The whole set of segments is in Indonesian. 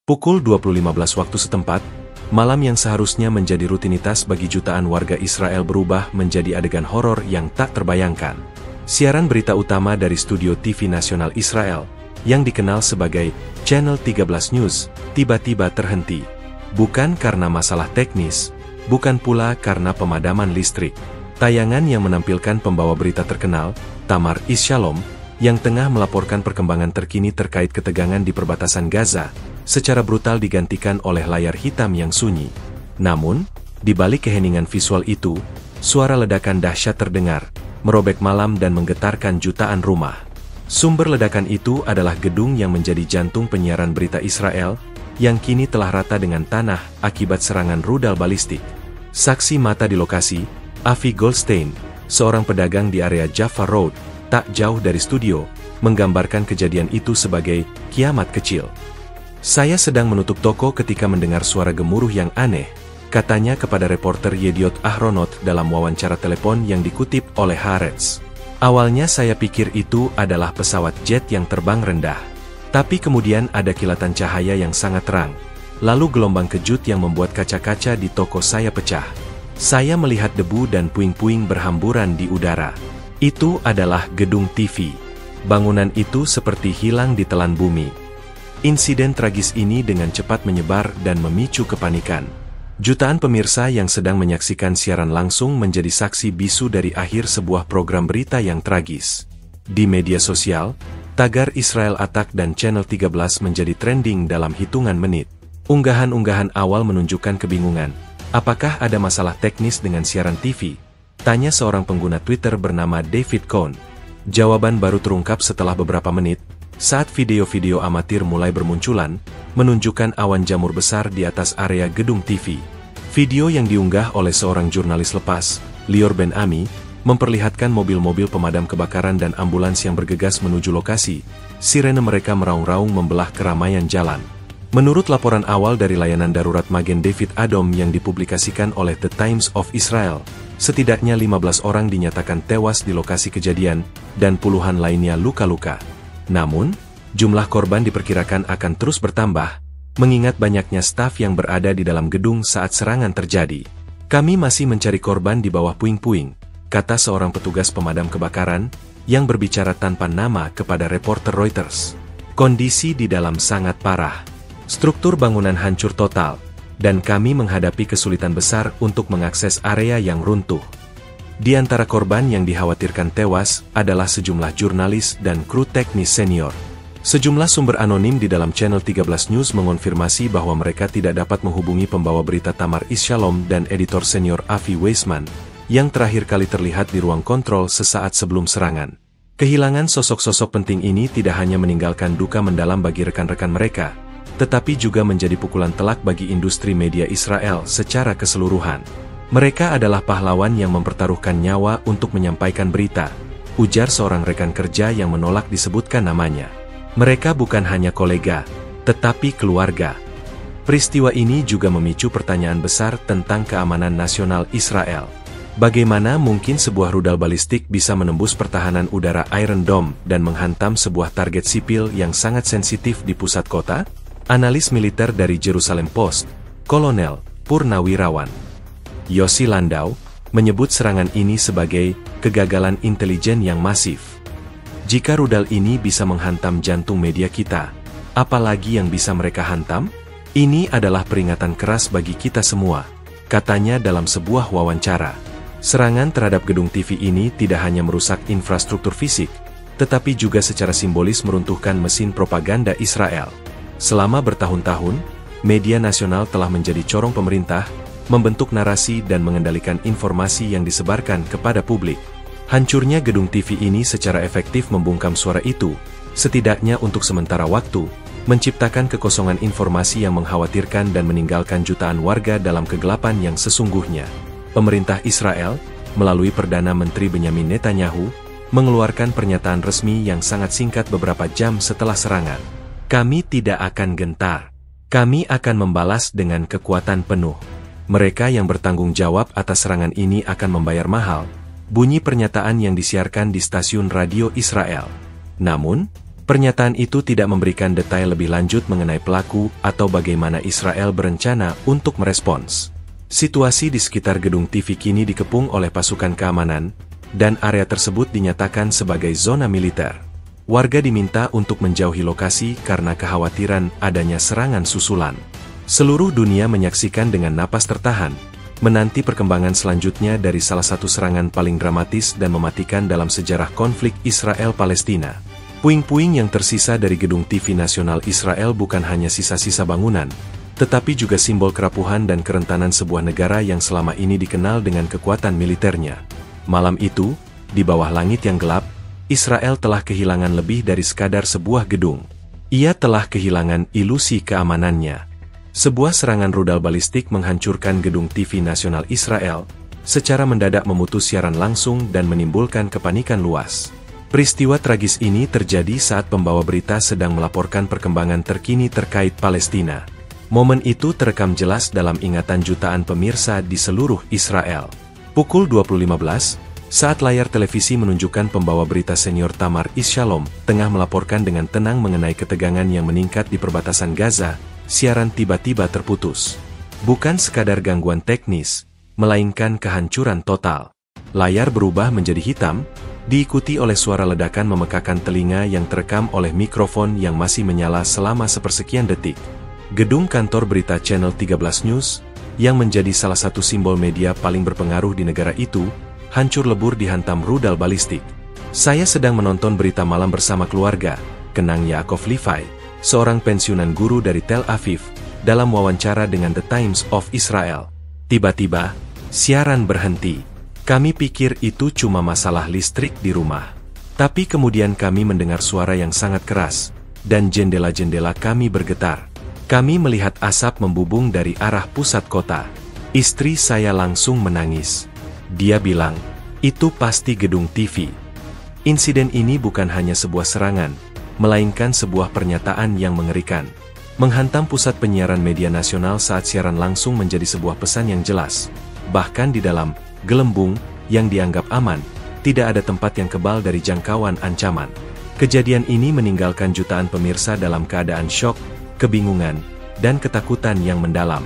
Pukul 20.15 waktu setempat, malam yang seharusnya menjadi rutinitas bagi jutaan warga Israel berubah menjadi adegan horor yang tak terbayangkan. Siaran berita utama dari studio TV nasional Israel, yang dikenal sebagai Channel 13 News, tiba-tiba terhenti. Bukan karena masalah teknis, bukan pula karena pemadaman listrik. Tayangan yang menampilkan pembawa berita terkenal, Tamar Is-Shalom, yang tengah melaporkan perkembangan terkini terkait ketegangan di perbatasan Gaza, secara brutal digantikan oleh layar hitam yang sunyi. Namun, di balik keheningan visual itu, suara ledakan dahsyat terdengar, merobek malam dan menggetarkan jutaan rumah. Sumber ledakan itu adalah gedung yang menjadi jantung penyiaran berita Israel, yang kini telah rata dengan tanah akibat serangan rudal balistik. Saksi mata di lokasi, Avi Goldstein, seorang pedagang di area Jaffa Road, tak jauh dari studio, menggambarkan kejadian itu sebagai kiamat kecil. Saya sedang menutup toko ketika mendengar suara gemuruh yang aneh, katanya kepada reporter Yediot Ahronot dalam wawancara telepon yang dikutip oleh Haaretz. Awalnya saya pikir itu adalah pesawat jet yang terbang rendah. Tapi kemudian ada kilatan cahaya yang sangat terang. Lalu gelombang kejut yang membuat kaca-kaca di toko saya pecah. Saya melihat debu dan puing-puing berhamburan di udara. Itu adalah gedung TV. Bangunan itu seperti hilang ditelan bumi. Insiden tragis ini dengan cepat menyebar dan memicu kepanikan. Jutaan pemirsa yang sedang menyaksikan siaran langsung menjadi saksi bisu dari akhir sebuah program berita yang tragis. Di media sosial, tagar Israel Attack dan Channel 13 menjadi trending dalam hitungan menit. Unggahan-unggahan awal menunjukkan kebingungan. Apakah ada masalah teknis dengan siaran TV? Tanya seorang pengguna Twitter bernama David Cohn. Jawaban baru terungkap setelah beberapa menit, saat video-video amatir mulai bermunculan, menunjukkan awan jamur besar di atas area gedung TV. Video yang diunggah oleh seorang jurnalis lepas, Lior Ben-Ami, memperlihatkan mobil-mobil pemadam kebakaran dan ambulans yang bergegas menuju lokasi. Sirene mereka meraung-raung membelah keramaian jalan. Menurut laporan awal dari layanan darurat Magen David Adom yang dipublikasikan oleh The Times of Israel, setidaknya 15 orang dinyatakan tewas di lokasi kejadian, dan puluhan lainnya luka-luka. Namun, jumlah korban diperkirakan akan terus bertambah, mengingat banyaknya staf yang berada di dalam gedung saat serangan terjadi. Kami masih mencari korban di bawah puing-puing, kata seorang petugas pemadam kebakaran, yang berbicara tanpa nama kepada reporter Reuters. Kondisi di dalam sangat parah. Struktur bangunan hancur total, dan kami menghadapi kesulitan besar untuk mengakses area yang runtuh. Di antara korban yang dikhawatirkan tewas adalah sejumlah jurnalis dan kru teknis senior. Sejumlah sumber anonim di dalam Channel 13 News mengonfirmasi bahwa mereka tidak dapat menghubungi pembawa berita Tamar Is-Shalom dan editor senior Avi Weisman, yang terakhir kali terlihat di ruang kontrol sesaat sebelum serangan. Kehilangan sosok-sosok penting ini tidak hanya meninggalkan duka mendalam bagi rekan-rekan mereka, tetapi juga menjadi pukulan telak bagi industri media Israel secara keseluruhan. Mereka adalah pahlawan yang mempertaruhkan nyawa untuk menyampaikan berita, ujar seorang rekan kerja yang menolak disebutkan namanya. Mereka bukan hanya kolega, tetapi keluarga. Peristiwa ini juga memicu pertanyaan besar tentang keamanan nasional Israel. Bagaimana mungkin sebuah rudal balistik bisa menembus pertahanan udara Iron Dome dan menghantam sebuah target sipil yang sangat sensitif di pusat kota? Analis militer dari Jerusalem Post, Kolonel Purnawirawan Yossi Landau, menyebut serangan ini sebagai kegagalan intelijen yang masif. Jika rudal ini bisa menghantam jantung media kita, apalagi yang bisa mereka hantam? Ini adalah peringatan keras bagi kita semua, katanya dalam sebuah wawancara. Serangan terhadap gedung TV ini tidak hanya merusak infrastruktur fisik, tetapi juga secara simbolis meruntuhkan mesin propaganda Israel. Selama bertahun-tahun, media nasional telah menjadi corong pemerintah, membentuk narasi dan mengendalikan informasi yang disebarkan kepada publik. Hancurnya gedung TV ini secara efektif membungkam suara itu, setidaknya untuk sementara waktu, menciptakan kekosongan informasi yang mengkhawatirkan dan meninggalkan jutaan warga dalam kegelapan yang sesungguhnya. Pemerintah Israel, melalui Perdana Menteri Benyamin Netanyahu, mengeluarkan pernyataan resmi yang sangat singkat beberapa jam setelah serangan. Kami tidak akan gentar. Kami akan membalas dengan kekuatan penuh. Mereka yang bertanggung jawab atas serangan ini akan membayar mahal, bunyi pernyataan yang disiarkan di stasiun radio Israel. Namun, Pernyataan itu tidak memberikan detail lebih lanjut mengenai pelaku atau bagaimana Israel berencana untuk merespons. Situasi di sekitar gedung TV kini dikepung oleh pasukan keamanan, dan area tersebut dinyatakan sebagai zona militer. Warga diminta untuk menjauhi lokasi karena kekhawatiran adanya serangan susulan. Seluruh dunia menyaksikan dengan napas tertahan, menanti perkembangan selanjutnya dari salah satu serangan paling dramatis dan mematikan dalam sejarah konflik Israel-Palestina. Puing-puing yang tersisa dari gedung TV nasional Israel bukan hanya sisa-sisa bangunan, tetapi juga simbol kerapuhan dan kerentanan sebuah negara yang selama ini dikenal dengan kekuatan militernya. Malam itu, di bawah langit yang gelap, Israel telah kehilangan lebih dari sekadar sebuah gedung. Ia telah kehilangan ilusi keamanannya. Sebuah serangan rudal balistik menghancurkan gedung TV nasional Israel, secara mendadak memutus siaran langsung dan menimbulkan kepanikan luas. Peristiwa tragis ini terjadi saat pembawa berita sedang melaporkan perkembangan terkini terkait Palestina. Momen itu terekam jelas dalam ingatan jutaan pemirsa di seluruh Israel. Pukul 20.15, saat layar televisi menunjukkan pembawa berita senior Tamar Is-Shalom tengah melaporkan dengan tenang mengenai ketegangan yang meningkat di perbatasan Gaza, siaran tiba-tiba terputus. Bukan sekadar gangguan teknis, melainkan kehancuran total. Layar berubah menjadi hitam, diikuti oleh suara ledakan memekakan telinga yang terekam oleh mikrofon yang masih menyala selama sepersekian detik. Gedung kantor berita Channel 13 News, yang menjadi salah satu simbol media paling berpengaruh di negara itu, hancur lebur dihantam rudal balistik. Saya sedang menonton berita malam bersama keluarga, kenang Yaakov Levi, seorang pensiunan guru dari Tel Aviv, dalam wawancara dengan The Times of Israel. Tiba-tiba, siaran berhenti. Kami pikir itu cuma masalah listrik di rumah. Tapi kemudian kami mendengar suara yang sangat keras, dan jendela-jendela kami bergetar. Kami melihat asap membubung dari arah pusat kota. Istri saya langsung menangis. Dia bilang, itu pasti gedung TV. Insiden ini bukan hanya sebuah serangan, melainkan sebuah pernyataan yang mengerikan. Menghantam pusat penyiaran media nasional saat siaran langsung menjadi sebuah pesan yang jelas. Bahkan di dalam gelembung yang dianggap aman, tidak ada tempat yang kebal dari jangkauan ancaman. Kejadian ini meninggalkan jutaan pemirsa dalam keadaan syok, kebingungan, dan ketakutan yang mendalam.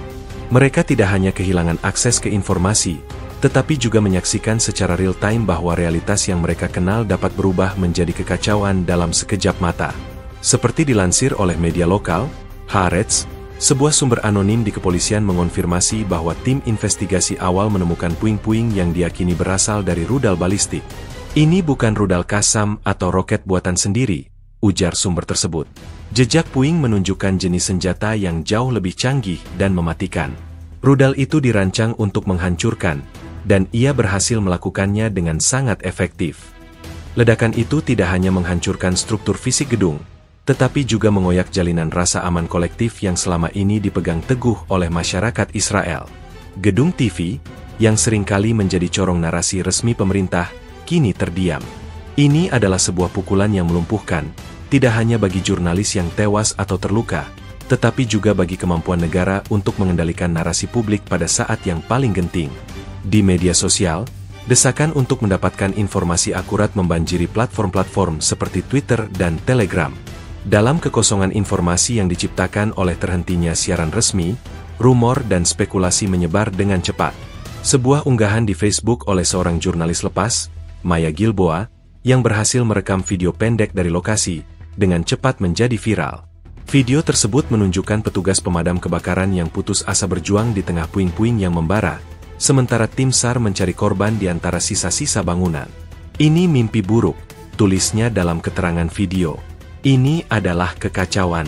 Mereka tidak hanya kehilangan akses ke informasi, tetapi juga menyaksikan secara real-time bahwa realitas yang mereka kenal dapat berubah menjadi kekacauan dalam sekejap mata. Seperti dilansir oleh media lokal, Haaretz, sebuah sumber anonim di kepolisian mengonfirmasi bahwa tim investigasi awal menemukan puing-puing yang diyakini berasal dari rudal balistik. Ini bukan rudal Qassam atau roket buatan sendiri, ujar sumber tersebut. Jejak puing menunjukkan jenis senjata yang jauh lebih canggih dan mematikan. Rudal itu dirancang untuk menghancurkan, dan ia berhasil melakukannya dengan sangat efektif. Ledakan itu tidak hanya menghancurkan struktur fisik gedung, tetapi juga mengoyak jalinan rasa aman kolektif yang selama ini dipegang teguh oleh masyarakat Israel. Gedung TV, yang seringkali menjadi corong narasi resmi pemerintah, kini terdiam. Ini adalah sebuah pukulan yang melumpuhkan, tidak hanya bagi jurnalis yang tewas atau terluka, tetapi juga bagi kemampuan negara untuk mengendalikan narasi publik pada saat yang paling genting. Di media sosial, desakan untuk mendapatkan informasi akurat membanjiri platform-platform seperti Twitter dan Telegram. Dalam kekosongan informasi yang diciptakan oleh terhentinya siaran resmi, rumor dan spekulasi menyebar dengan cepat. Sebuah unggahan di Facebook oleh seorang jurnalis lepas, Maya Gilboa, yang berhasil merekam video pendek dari lokasi, dengan cepat menjadi viral. Video tersebut menunjukkan petugas pemadam kebakaran yang putus asa berjuang di tengah puing-puing yang membara, sementara tim SAR mencari korban di antara sisa-sisa bangunan. Ini mimpi buruk, tulisnya dalam keterangan video. Ini adalah kekacauan.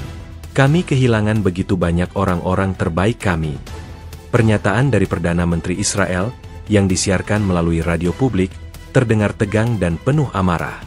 Kami kehilangan begitu banyak orang-orang terbaik kami. Pernyataan dari Perdana Menteri Israel, yang disiarkan melalui radio publik, terdengar tegang dan penuh amarah.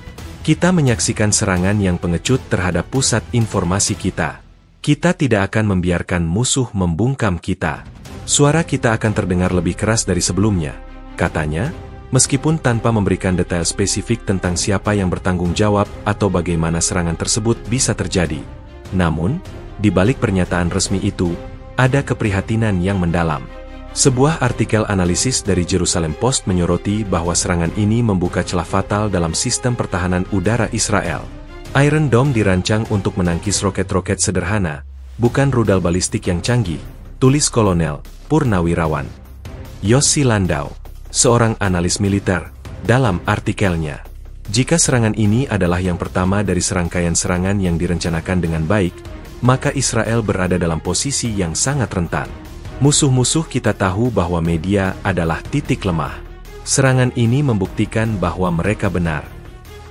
Kita menyaksikan serangan yang pengecut terhadap pusat informasi kita. Kita tidak akan membiarkan musuh membungkam kita. Suara kita akan terdengar lebih keras dari sebelumnya, katanya, meskipun tanpa memberikan detail spesifik tentang siapa yang bertanggung jawab atau bagaimana serangan tersebut bisa terjadi. Namun, di balik pernyataan resmi itu, ada keprihatinan yang mendalam. Sebuah artikel analisis dari Jerusalem Post menyoroti bahwa serangan ini membuka celah fatal dalam sistem pertahanan udara Israel. Iron Dome dirancang untuk menangkis roket-roket sederhana, bukan rudal balistik yang canggih, tulis Kolonel Purnawirawan Yossi Landau, seorang analis militer, dalam artikelnya. Jika serangan ini adalah yang pertama dari serangkaian serangan yang direncanakan dengan baik, maka Israel berada dalam posisi yang sangat rentan. Musuh-musuh kita tahu bahwa media adalah titik lemah. Serangan ini membuktikan bahwa mereka benar.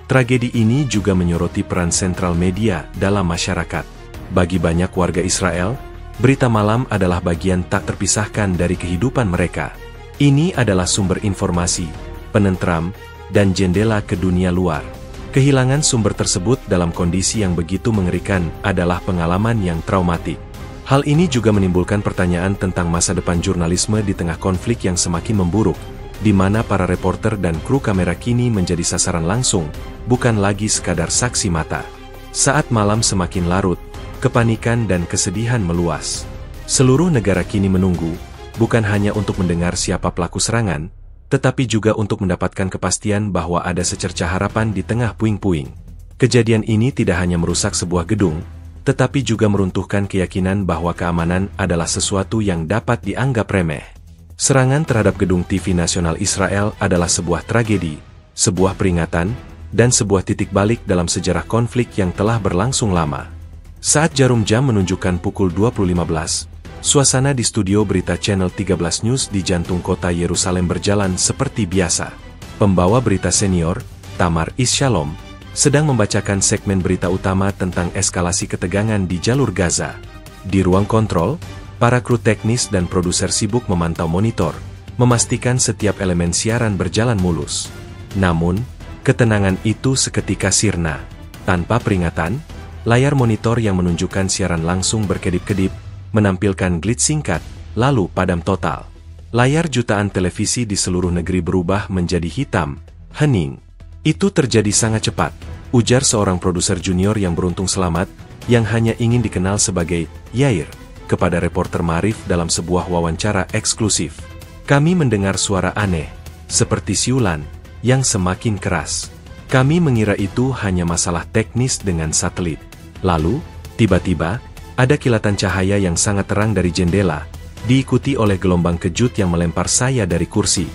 Tragedi ini juga menyoroti peran sentral media dalam masyarakat. Bagi banyak warga Israel, berita malam adalah bagian tak terpisahkan dari kehidupan mereka. Ini adalah sumber informasi, penentram, dan jendela ke dunia luar. Kehilangan sumber tersebut dalam kondisi yang begitu mengerikan adalah pengalaman yang traumatik. Hal ini juga menimbulkan pertanyaan tentang masa depan jurnalisme di tengah konflik yang semakin memburuk, di mana para reporter dan kru kamera kini menjadi sasaran langsung, bukan lagi sekadar saksi mata. Saat malam semakin larut, kepanikan dan kesedihan meluas. Seluruh negara kini menunggu, bukan hanya untuk mendengar siapa pelaku serangan, tetapi juga untuk mendapatkan kepastian bahwa ada secerca harapan di tengah puing-puing. Kejadian ini tidak hanya merusak sebuah gedung, tetapi juga meruntuhkan keyakinan bahwa keamanan adalah sesuatu yang dapat dianggap remeh. Serangan terhadap gedung TV nasional Israel adalah sebuah tragedi, sebuah peringatan, dan sebuah titik balik dalam sejarah konflik yang telah berlangsung lama. Saat jarum jam menunjukkan pukul 20.15, suasana di studio berita Channel 13 News di jantung kota Yerusalem berjalan seperti biasa. Pembawa berita senior, Tamar Is-Shalom, sedang membacakan segmen berita utama tentang eskalasi ketegangan di jalur Gaza. Di ruang kontrol, para kru teknis dan produser sibuk memantau monitor, memastikan setiap elemen siaran berjalan mulus. Namun, ketenangan itu seketika sirna. Tanpa peringatan, layar monitor yang menunjukkan siaran langsung berkedip-kedip, menampilkan glitch singkat, lalu padam total. Layar jutaan televisi di seluruh negeri berubah menjadi hitam, hening. Itu terjadi sangat cepat, ujar seorang produser junior yang beruntung selamat, yang hanya ingin dikenal sebagai Yair, kepada reporter Maarif dalam sebuah wawancara eksklusif. Kami mendengar suara aneh, seperti siulan, yang semakin keras. Kami mengira itu hanya masalah teknis dengan satelit. Lalu, tiba-tiba, ada kilatan cahaya yang sangat terang dari jendela, diikuti oleh gelombang kejut yang melempar saya dari kursi.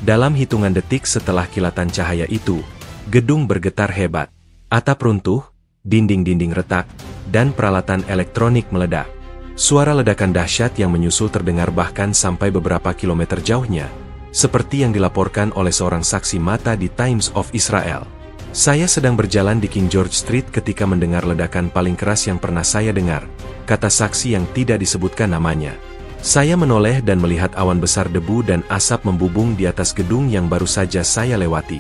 Dalam hitungan detik setelah kilatan cahaya itu, gedung bergetar hebat. Atap runtuh, dinding-dinding retak, dan peralatan elektronik meledak. Suara ledakan dahsyat yang menyusul terdengar bahkan sampai beberapa kilometer jauhnya, seperti yang dilaporkan oleh seorang saksi mata di Times of Israel. Saya sedang berjalan di King George Street ketika mendengar ledakan paling keras yang pernah saya dengar, kata saksi yang tidak disebutkan namanya. Saya menoleh dan melihat awan besar debu dan asap membubung di atas gedung yang baru saja saya lewati.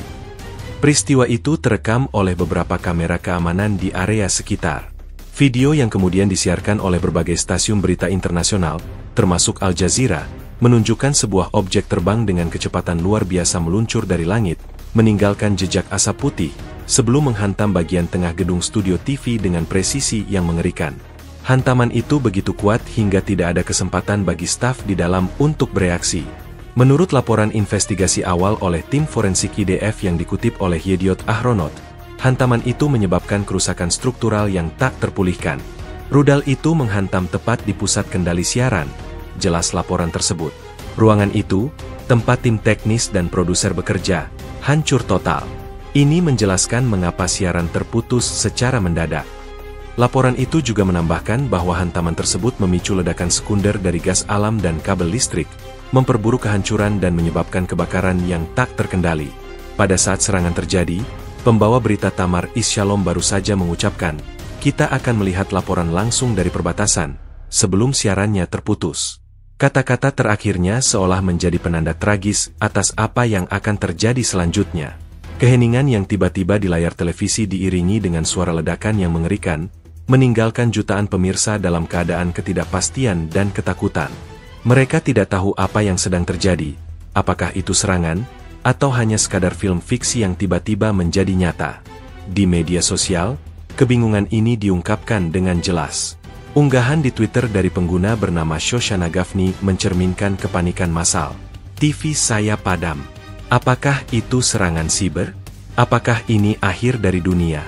Peristiwa itu terekam oleh beberapa kamera keamanan di area sekitar. Video yang kemudian disiarkan oleh berbagai stasiun berita internasional, termasuk Al Jazeera, menunjukkan sebuah objek terbang dengan kecepatan luar biasa meluncur dari langit, meninggalkan jejak asap putih, sebelum menghantam bagian tengah gedung studio TV dengan presisi yang mengerikan. Hantaman itu begitu kuat hingga tidak ada kesempatan bagi staf di dalam untuk bereaksi. Menurut laporan investigasi awal oleh tim forensik IDF yang dikutip oleh Yediot Ahronot, hantaman itu menyebabkan kerusakan struktural yang tak terpulihkan. Rudal itu menghantam tepat di pusat kendali siaran, jelas laporan tersebut. Ruangan itu, tempat tim teknis dan produser bekerja, hancur total. Ini menjelaskan mengapa siaran terputus secara mendadak. Laporan itu juga menambahkan bahwa hantaman tersebut memicu ledakan sekunder dari gas alam dan kabel listrik, memperburuk kehancuran dan menyebabkan kebakaran yang tak terkendali. Pada saat serangan terjadi, pembawa berita Tamar Is-Shalom baru saja mengucapkan, "Kita akan melihat laporan langsung dari perbatasan," sebelum siarannya terputus. Kata-kata terakhirnya seolah menjadi penanda tragis atas apa yang akan terjadi selanjutnya. Keheningan yang tiba-tiba di layar televisi diiringi dengan suara ledakan yang mengerikan, meninggalkan jutaan pemirsa dalam keadaan ketidakpastian dan ketakutan. Mereka tidak tahu apa yang sedang terjadi, apakah itu serangan, atau hanya sekadar film fiksi yang tiba-tiba menjadi nyata. Di media sosial, kebingungan ini diungkapkan dengan jelas. Unggahan di Twitter dari pengguna bernama Shoshana Gafni mencerminkan kepanikan massal. TV saya padam. Apakah itu serangan siber? Apakah ini akhir dari dunia?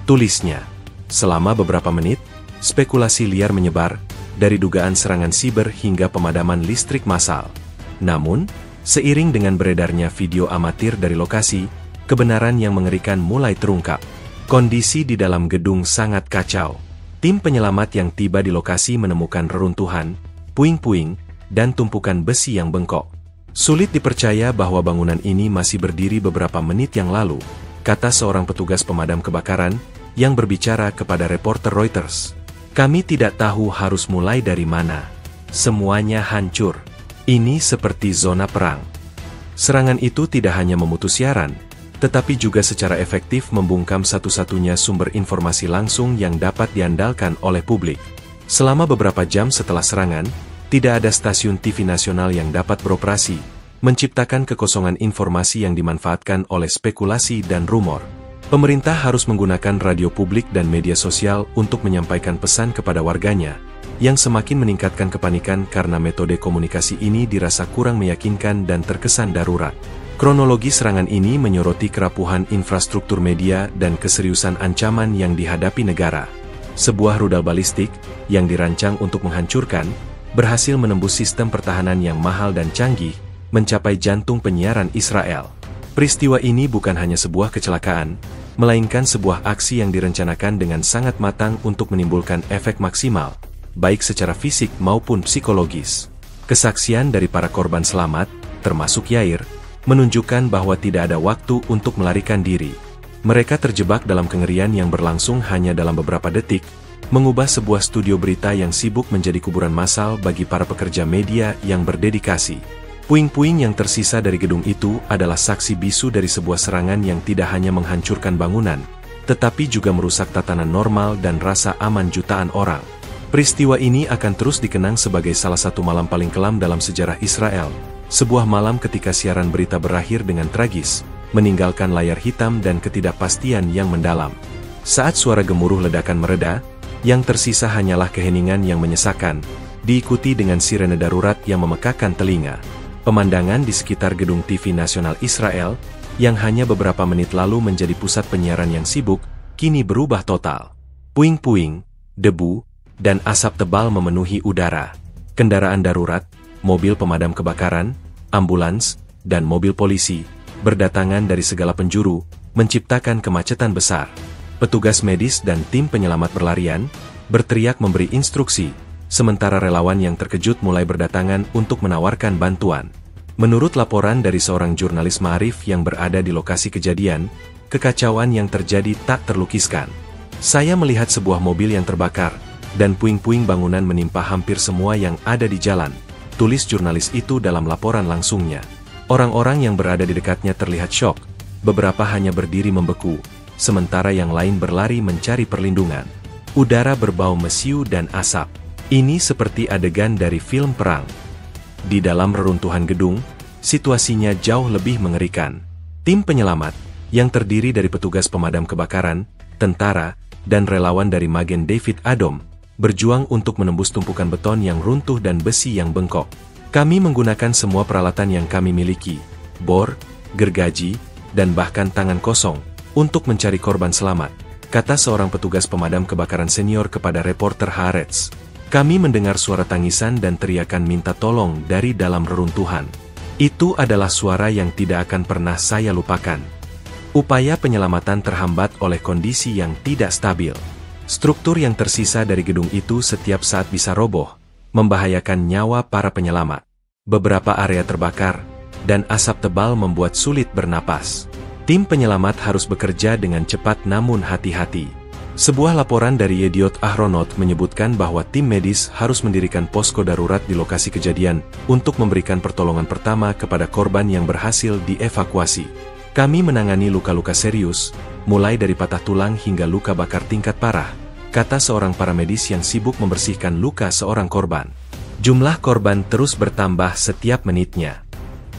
tulisnya. Selama beberapa menit, spekulasi liar menyebar, dari dugaan serangan siber hingga pemadaman listrik massal. Namun, seiring dengan beredarnya video amatir dari lokasi, kebenaran yang mengerikan mulai terungkap. Kondisi di dalam gedung sangat kacau. Tim penyelamat yang tiba di lokasi menemukan reruntuhan, puing-puing, dan tumpukan besi yang bengkok. Sulit dipercaya bahwa bangunan ini masih berdiri beberapa menit yang lalu, kata seorang petugas pemadam kebakaran yang berbicara kepada reporter Reuters. Kami tidak tahu harus mulai dari mana. Semuanya hancur. Ini seperti zona perang. Serangan itu tidak hanya memutus siaran, tetapi juga secara efektif membungkam satu-satunya sumber informasi langsung yang dapat diandalkan oleh publik. Selama beberapa jam setelah serangan, tidak ada stasiun TV nasional yang dapat beroperasi, menciptakan kekosongan informasi yang dimanfaatkan oleh spekulasi dan rumor. Pemerintah harus menggunakan radio publik dan media sosial untuk menyampaikan pesan kepada warganya, yang semakin meningkatkan kepanikan karena metode komunikasi ini dirasa kurang meyakinkan dan terkesan darurat. Kronologi serangan ini menyoroti kerapuhan infrastruktur media dan keseriusan ancaman yang dihadapi negara. Sebuah rudal balistik, yang dirancang untuk menghancurkan, berhasil menembus sistem pertahanan yang mahal dan canggih, mencapai jantung penyiaran Israel. Peristiwa ini bukan hanya sebuah kecelakaan, melainkan sebuah aksi yang direncanakan dengan sangat matang untuk menimbulkan efek maksimal, baik secara fisik maupun psikologis. Kesaksian dari para korban selamat, termasuk Yair, menunjukkan bahwa tidak ada waktu untuk melarikan diri. Mereka terjebak dalam kengerian yang berlangsung hanya dalam beberapa detik, mengubah sebuah studio berita yang sibuk menjadi kuburan massal bagi para pekerja media yang berdedikasi. Puing-puing yang tersisa dari gedung itu adalah saksi bisu dari sebuah serangan yang tidak hanya menghancurkan bangunan, tetapi juga merusak tatanan normal dan rasa aman jutaan orang. Peristiwa ini akan terus dikenang sebagai salah satu malam paling kelam dalam sejarah Israel. Sebuah malam ketika siaran berita berakhir dengan tragis, meninggalkan layar hitam dan ketidakpastian yang mendalam. Saat suara gemuruh ledakan mereda, yang tersisa hanyalah keheningan yang menyesakan, diikuti dengan sirene darurat yang memekakkan telinga. Pemandangan di sekitar gedung TV nasional Israel, yang hanya beberapa menit lalu menjadi pusat penyiaran yang sibuk, kini berubah total. Puing-puing, debu, dan asap tebal memenuhi udara. Kendaraan darurat, mobil pemadam kebakaran, ambulans, dan mobil polisi, berdatangan dari segala penjuru, menciptakan kemacetan besar. Petugas medis dan tim penyelamat berlarian, berteriak memberi instruksi, sementara relawan yang terkejut mulai berdatangan untuk menawarkan bantuan. Menurut laporan dari seorang jurnalis Ma'arif yang berada di lokasi kejadian, kekacauan yang terjadi tak terlukiskan. Saya melihat sebuah mobil yang terbakar, dan puing-puing bangunan menimpa hampir semua yang ada di jalan, tulis jurnalis itu dalam laporan langsungnya. Orang-orang yang berada di dekatnya terlihat syok, beberapa hanya berdiri membeku, sementara yang lain berlari mencari perlindungan. Udara berbau mesiu dan asap. Ini seperti adegan dari film perang. Di dalam reruntuhan gedung, situasinya jauh lebih mengerikan. Tim penyelamat, yang terdiri dari petugas pemadam kebakaran, tentara, dan relawan dari Magen David Adom, berjuang untuk menembus tumpukan beton yang runtuh dan besi yang bengkok. Kami menggunakan semua peralatan yang kami miliki, bor, gergaji, dan bahkan tangan kosong, untuk mencari korban selamat, kata seorang petugas pemadam kebakaran senior kepada reporter Haaretz. Kami mendengar suara tangisan dan teriakan minta tolong dari dalam reruntuhan. Itu adalah suara yang tidak akan pernah saya lupakan. Upaya penyelamatan terhambat oleh kondisi yang tidak stabil. Struktur yang tersisa dari gedung itu setiap saat bisa roboh, membahayakan nyawa para penyelamat. Beberapa area terbakar, dan asap tebal membuat sulit bernapas. Tim penyelamat harus bekerja dengan cepat namun hati-hati. Sebuah laporan dari Yediot Ahronot menyebutkan bahwa tim medis harus mendirikan posko darurat di lokasi kejadian untuk memberikan pertolongan pertama kepada korban yang berhasil dievakuasi. Kami menangani luka-luka serius, mulai dari patah tulang hingga luka bakar tingkat parah, kata seorang paramedis yang sibuk membersihkan luka seorang korban. Jumlah korban terus bertambah setiap menitnya.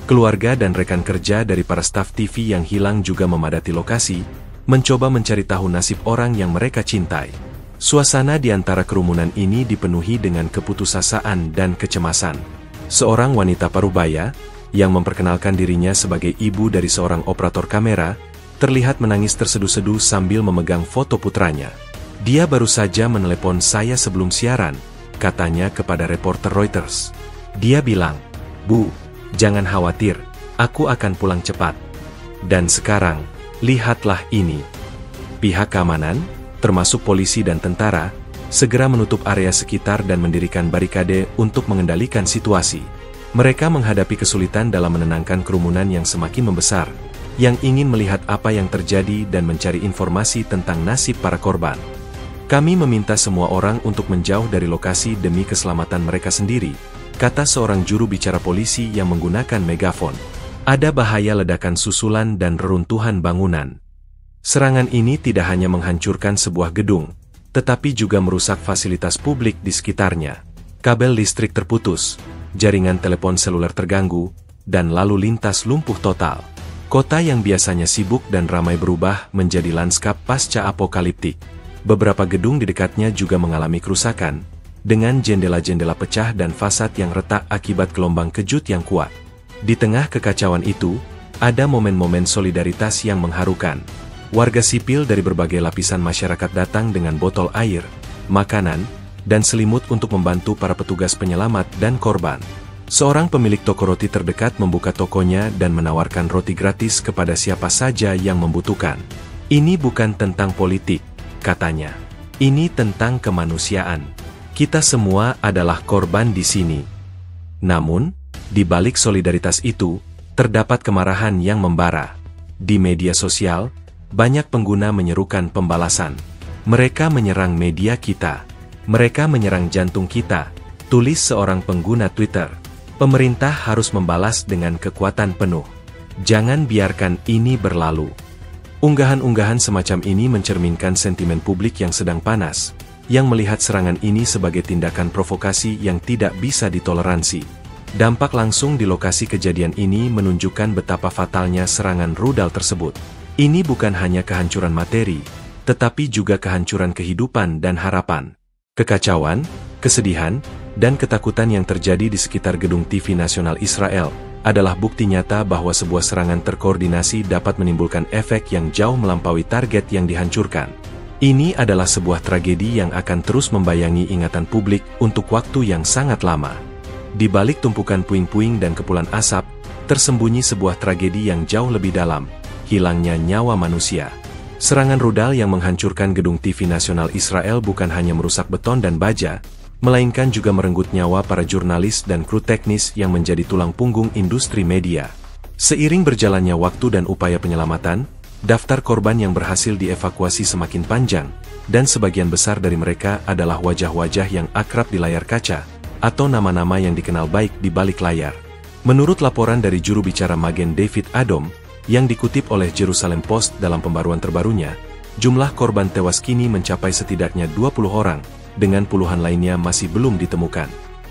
Keluarga dan rekan kerja dari para staf TV yang hilang juga memadati lokasi, mencoba mencari tahu nasib orang yang mereka cintai. Suasana di antara kerumunan ini dipenuhi dengan keputusasaan dan kecemasan. Seorang wanita parubaya, yang memperkenalkan dirinya sebagai ibu dari seorang operator kamera, terlihat menangis terseduh-seduh sambil memegang foto putranya. Dia baru saja menelepon saya sebelum siaran, katanya kepada reporter Reuters. Dia bilang, "Bu, jangan khawatir, aku akan pulang cepat." Dan sekarang, lihatlah ini. Pihak keamanan, termasuk polisi dan tentara, segera menutup area sekitar dan mendirikan barikade untuk mengendalikan situasi. Mereka menghadapi kesulitan dalam menenangkan kerumunan yang semakin membesar, yang ingin melihat apa yang terjadi dan mencari informasi tentang nasib para korban. "Kami meminta semua orang untuk menjauh dari lokasi demi keselamatan mereka sendiri," kata seorang juru bicara polisi yang menggunakan megafon. "Ada bahaya ledakan susulan dan reruntuhan bangunan." Serangan ini tidak hanya menghancurkan sebuah gedung, tetapi juga merusak fasilitas publik di sekitarnya. Kabel listrik terputus, jaringan telepon seluler terganggu, dan lalu lintas lumpuh total. Kota yang biasanya sibuk dan ramai berubah menjadi lanskap pasca apokaliptik. Beberapa gedung di dekatnya juga mengalami kerusakan, dengan jendela-jendela pecah dan fasad yang retak akibat gelombang kejut yang kuat. Di tengah kekacauan itu, ada momen-momen solidaritas yang mengharukan. Warga sipil dari berbagai lapisan masyarakat datang dengan botol air, makanan, dan selimut untuk membantu para petugas penyelamat dan korban. Seorang pemilik toko roti terdekat membuka tokonya dan menawarkan roti gratis kepada siapa saja yang membutuhkan. "Ini bukan tentang politik," katanya. "Ini tentang kemanusiaan. Kita semua adalah korban di sini." Namun, di balik solidaritas itu, terdapat kemarahan yang membara. Di media sosial, banyak pengguna menyerukan pembalasan. "Mereka menyerang media kita. Mereka menyerang jantung kita," tulis seorang pengguna Twitter. "Pemerintah harus membalas dengan kekuatan penuh. Jangan biarkan ini berlalu." Unggahan-unggahan semacam ini mencerminkan sentimen publik yang sedang panas, yang melihat serangan ini sebagai tindakan provokasi yang tidak bisa ditoleransi. Dampak langsung di lokasi kejadian ini menunjukkan betapa fatalnya serangan rudal tersebut. Ini bukan hanya kehancuran materi, tetapi juga kehancuran kehidupan dan harapan. Kekacauan, kesedihan, dan ketakutan yang terjadi di sekitar gedung TV nasional Israel adalah bukti nyata bahwa sebuah serangan terkoordinasi dapat menimbulkan efek yang jauh melampaui target yang dihancurkan. Ini adalah sebuah tragedi yang akan terus membayangi ingatan publik untuk waktu yang sangat lama. Di balik tumpukan puing-puing dan kepulan asap, tersembunyi sebuah tragedi yang jauh lebih dalam, hilangnya nyawa manusia. Serangan rudal yang menghancurkan gedung TV nasional Israel bukan hanya merusak beton dan baja, melainkan juga merenggut nyawa para jurnalis dan kru teknis yang menjadi tulang punggung industri media. Seiring berjalannya waktu dan upaya penyelamatan, daftar korban yang berhasil dievakuasi semakin panjang, dan sebagian besar dari mereka adalah wajah-wajah yang akrab di layar kaca, atau nama-nama yang dikenal baik di balik layar. Menurut laporan dari juru bicara Magen David Adom, yang dikutip oleh Jerusalem Post dalam pembaruan terbarunya, jumlah korban tewas kini mencapai setidaknya 20 orang, dengan puluhan lainnya masih belum ditemukan.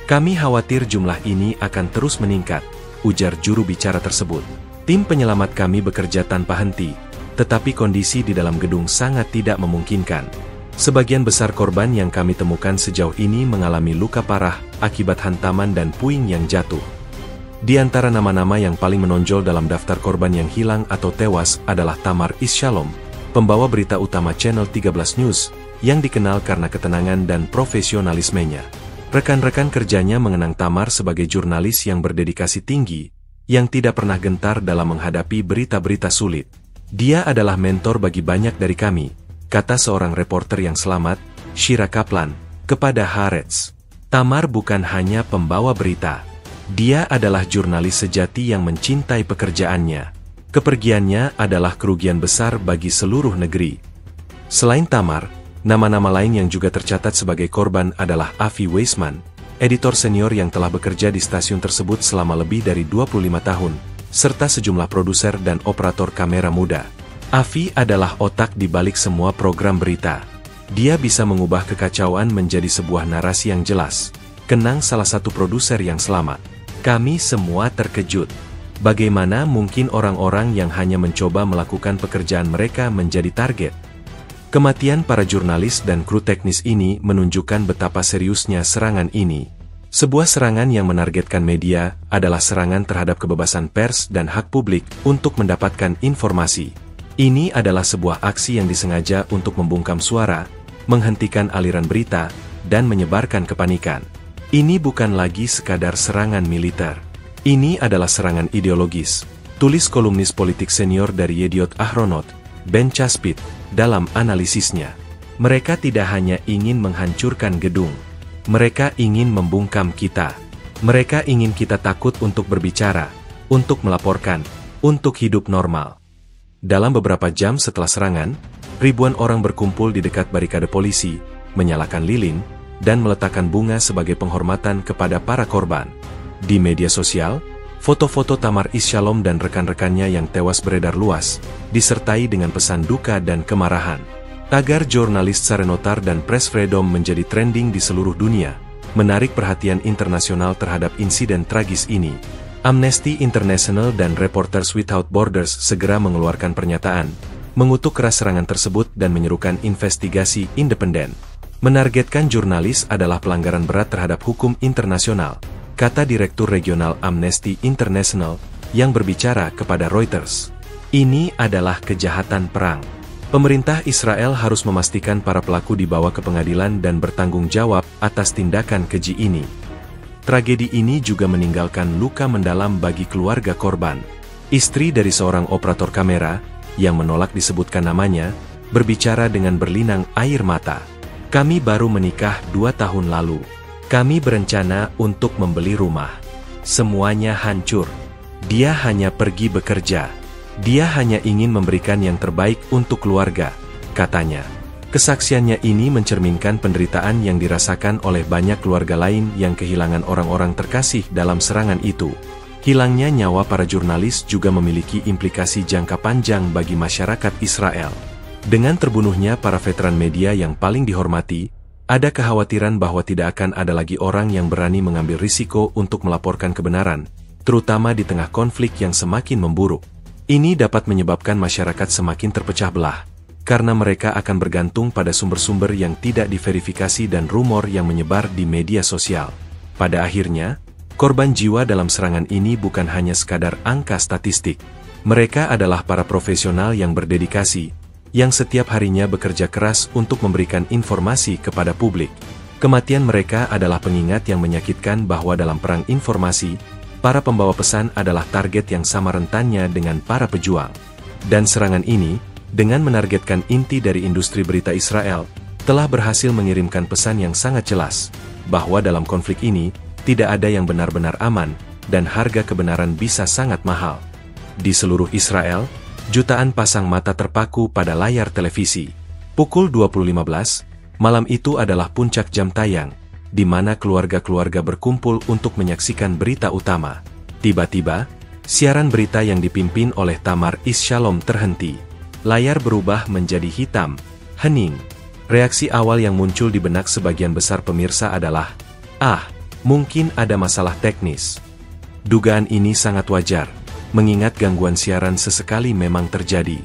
"Kami khawatir jumlah ini akan terus meningkat," ujar juru bicara tersebut. "Tim penyelamat kami bekerja tanpa henti, tetapi kondisi di dalam gedung sangat tidak memungkinkan. Sebagian besar korban yang kami temukan sejauh ini mengalami luka parah akibat hantaman dan puing yang jatuh." Di antara nama-nama yang paling menonjol dalam daftar korban yang hilang atau tewas adalah Tamar Is-Shalom, pembawa berita utama Channel 13 News, yang dikenal karena ketenangan dan profesionalismenya. Rekan-rekan kerjanya mengenang Tamar sebagai jurnalis yang berdedikasi tinggi, yang tidak pernah gentar dalam menghadapi berita-berita sulit. "Dia adalah mentor bagi banyak dari kami," kata seorang reporter yang selamat, Shira Kaplan, kepada Haaretz. "Tamar bukan hanya pembawa berita. Dia adalah jurnalis sejati yang mencintai pekerjaannya. Kepergiannya adalah kerugian besar bagi seluruh negeri." Selain Tamar, nama-nama lain yang juga tercatat sebagai korban adalah Avi Weisman, editor senior yang telah bekerja di stasiun tersebut selama lebih dari 25 tahun, serta sejumlah produser dan operator kamera muda. Avi adalah otak di balik semua program berita. Dia bisa mengubah kekacauan menjadi sebuah narasi yang jelas, kenang salah satu produser yang selamat. "Kami semua terkejut. Bagaimana mungkin orang-orang yang hanya mencoba melakukan pekerjaan mereka menjadi target?" Kematian para jurnalis dan kru teknis ini menunjukkan betapa seriusnya serangan ini. Sebuah serangan yang menargetkan media adalah serangan terhadap kebebasan pers dan hak publik untuk mendapatkan informasi. Ini adalah sebuah aksi yang disengaja untuk membungkam suara, menghentikan aliran berita, dan menyebarkan kepanikan. Ini bukan lagi sekadar serangan militer. Ini adalah serangan ideologis, tulis kolumnis politik senior dari Yediot Ahronot, Ben Caspit, dalam analisisnya. Mereka tidak hanya ingin menghancurkan gedung. Mereka ingin membungkam kita. Mereka ingin kita takut untuk berbicara, untuk melaporkan, untuk hidup normal. Dalam beberapa jam setelah serangan, ribuan orang berkumpul di dekat barikade polisi, menyalakan lilin, dan meletakkan bunga sebagai penghormatan kepada para korban. Di media sosial, foto-foto Tamar Is-Shalom dan rekan-rekannya yang tewas beredar luas, disertai dengan pesan duka dan kemarahan. Tagar jurnalis Sarenotar dan Press Freedom menjadi trending di seluruh dunia, menarik perhatian internasional terhadap insiden tragis ini. Amnesty International dan Reporters Without Borders segera mengeluarkan pernyataan, mengutuk keras serangan tersebut dan menyerukan investigasi independen. Menargetkan jurnalis adalah pelanggaran berat terhadap hukum internasional, kata Direktur Regional Amnesty International, yang berbicara kepada Reuters. Ini adalah kejahatan perang. Pemerintah Israel harus memastikan para pelaku dibawa ke pengadilan dan bertanggung jawab atas tindakan keji ini. Tragedi ini juga meninggalkan luka mendalam bagi keluarga korban. Istri dari seorang operator kamera, yang menolak disebutkan namanya, berbicara dengan berlinang air mata. Kami baru menikah 2 tahun lalu. Kami berencana untuk membeli rumah. Semuanya hancur. Dia hanya pergi bekerja. Dia hanya ingin memberikan yang terbaik untuk keluarga, katanya. Kesaksiannya ini mencerminkan penderitaan yang dirasakan oleh banyak keluarga lain yang kehilangan orang-orang terkasih dalam serangan itu. Hilangnya nyawa para jurnalis juga memiliki implikasi jangka panjang bagi masyarakat Israel. Dengan terbunuhnya para veteran media yang paling dihormati, ada kekhawatiran bahwa tidak akan ada lagi orang yang berani mengambil risiko untuk melaporkan kebenaran, terutama di tengah konflik yang semakin memburuk. Ini dapat menyebabkan masyarakat semakin terpecah belah, karena mereka akan bergantung pada sumber-sumber yang tidak diverifikasi dan rumor yang menyebar di media sosial. Pada akhirnya, korban jiwa dalam serangan ini bukan hanya sekadar angka statistik. Mereka adalah para profesional yang berdedikasi, yang setiap harinya bekerja keras untuk memberikan informasi kepada publik. Kematian mereka adalah pengingat yang menyakitkan bahwa dalam perang informasi, para pembawa pesan adalah target yang sama rentannya dengan para pejuang. Dan serangan ini, dengan menargetkan inti dari industri berita Israel, telah berhasil mengirimkan pesan yang sangat jelas, bahwa dalam konflik ini, tidak ada yang benar-benar aman, dan harga kebenaran bisa sangat mahal. Di seluruh Israel, jutaan pasang mata terpaku pada layar televisi. Pukul 20.15, malam itu adalah puncak jam tayang, di mana keluarga-keluarga berkumpul untuk menyaksikan berita utama. Tiba-tiba, siaran berita yang dipimpin oleh Tamar Is-Shalom terhenti. Layar berubah menjadi hitam, hening. Reaksi awal yang muncul di benak sebagian besar pemirsa adalah, mungkin ada masalah teknis. Dugaan ini sangat wajar, mengingat gangguan siaran sesekali memang terjadi.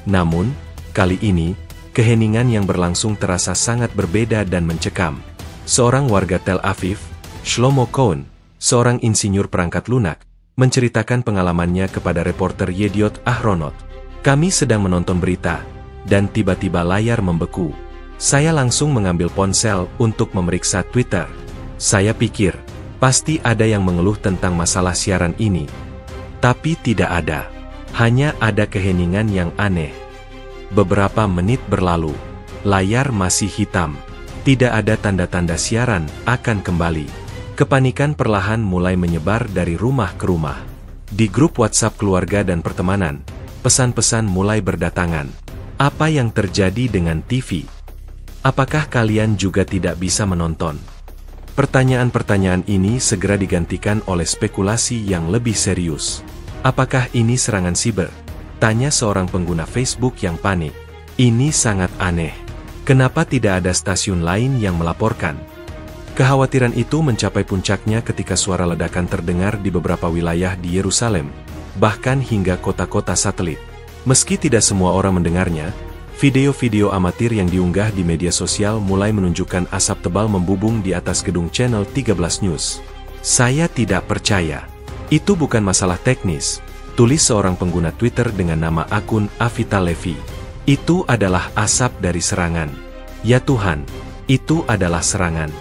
Namun, kali ini, keheningan yang berlangsung terasa sangat berbeda dan mencekam. Seorang warga Tel Aviv, Shlomo Cohen, seorang insinyur perangkat lunak, menceritakan pengalamannya kepada reporter Yediot Ahronot. Kami sedang menonton berita, dan tiba-tiba layar membeku. Saya langsung mengambil ponsel untuk memeriksa Twitter. Saya pikir, pasti ada yang mengeluh tentang masalah siaran ini. Tapi tidak ada. Hanya ada keheningan yang aneh. Beberapa menit berlalu, layar masih hitam. Tidak ada tanda-tanda siaran akan kembali. Kepanikan perlahan mulai menyebar dari rumah ke rumah. Di grup WhatsApp keluarga dan pertemanan, pesan-pesan mulai berdatangan. Apa yang terjadi dengan TV? Apakah kalian juga tidak bisa menonton? Pertanyaan-pertanyaan ini segera digantikan oleh spekulasi yang lebih serius. Apakah ini serangan siber? Tanya seorang pengguna Facebook yang panik. Ini sangat aneh. Kenapa tidak ada stasiun lain yang melaporkan? Kekhawatiran itu mencapai puncaknya ketika suara ledakan terdengar di beberapa wilayah di Yerusalem, bahkan hingga kota-kota satelit. Meski tidak semua orang mendengarnya, video-video amatir yang diunggah di media sosial mulai menunjukkan asap tebal membubung di atas gedung Channel 13 News. Saya tidak percaya. Itu bukan masalah teknis. tulis seorang pengguna Twitter dengan nama akun Avita Levi. Itu adalah asap dari serangan. Ya Tuhan, itu adalah serangan.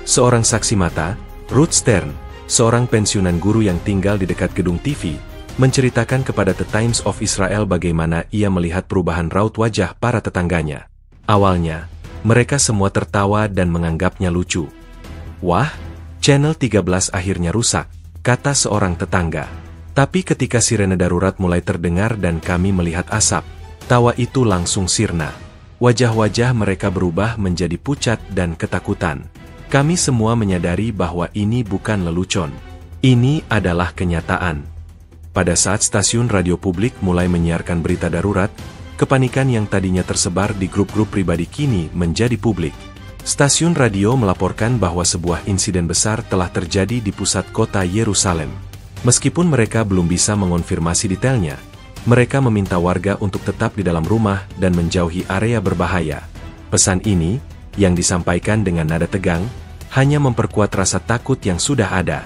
Seorang saksi mata, Ruth Stern, seorang pensiunan guru yang tinggal di dekat gedung TV, menceritakan kepada The Times of Israel bagaimana ia melihat perubahan raut wajah para tetangganya. Awalnya, mereka semua tertawa dan menganggapnya lucu. Wah, channel 13 akhirnya rusak, kata seorang tetangga. Tapi ketika sirene darurat mulai terdengar dan kami melihat asap, tawa itu langsung sirna. Wajah-wajah mereka berubah menjadi pucat dan ketakutan. Kami semua menyadari bahwa ini bukan lelucon. Ini adalah kenyataan. Pada saat stasiun radio publik mulai menyiarkan berita darurat, kepanikan yang tadinya tersebar di grup-grup pribadi kini menjadi publik. Stasiun radio melaporkan bahwa sebuah insiden besar telah terjadi di pusat kota Yerusalem. Meskipun mereka belum bisa mengonfirmasi detailnya, mereka meminta warga untuk tetap di dalam rumah dan menjauhi area berbahaya. Pesan ini, yang disampaikan dengan nada tegang, hanya memperkuat rasa takut yang sudah ada.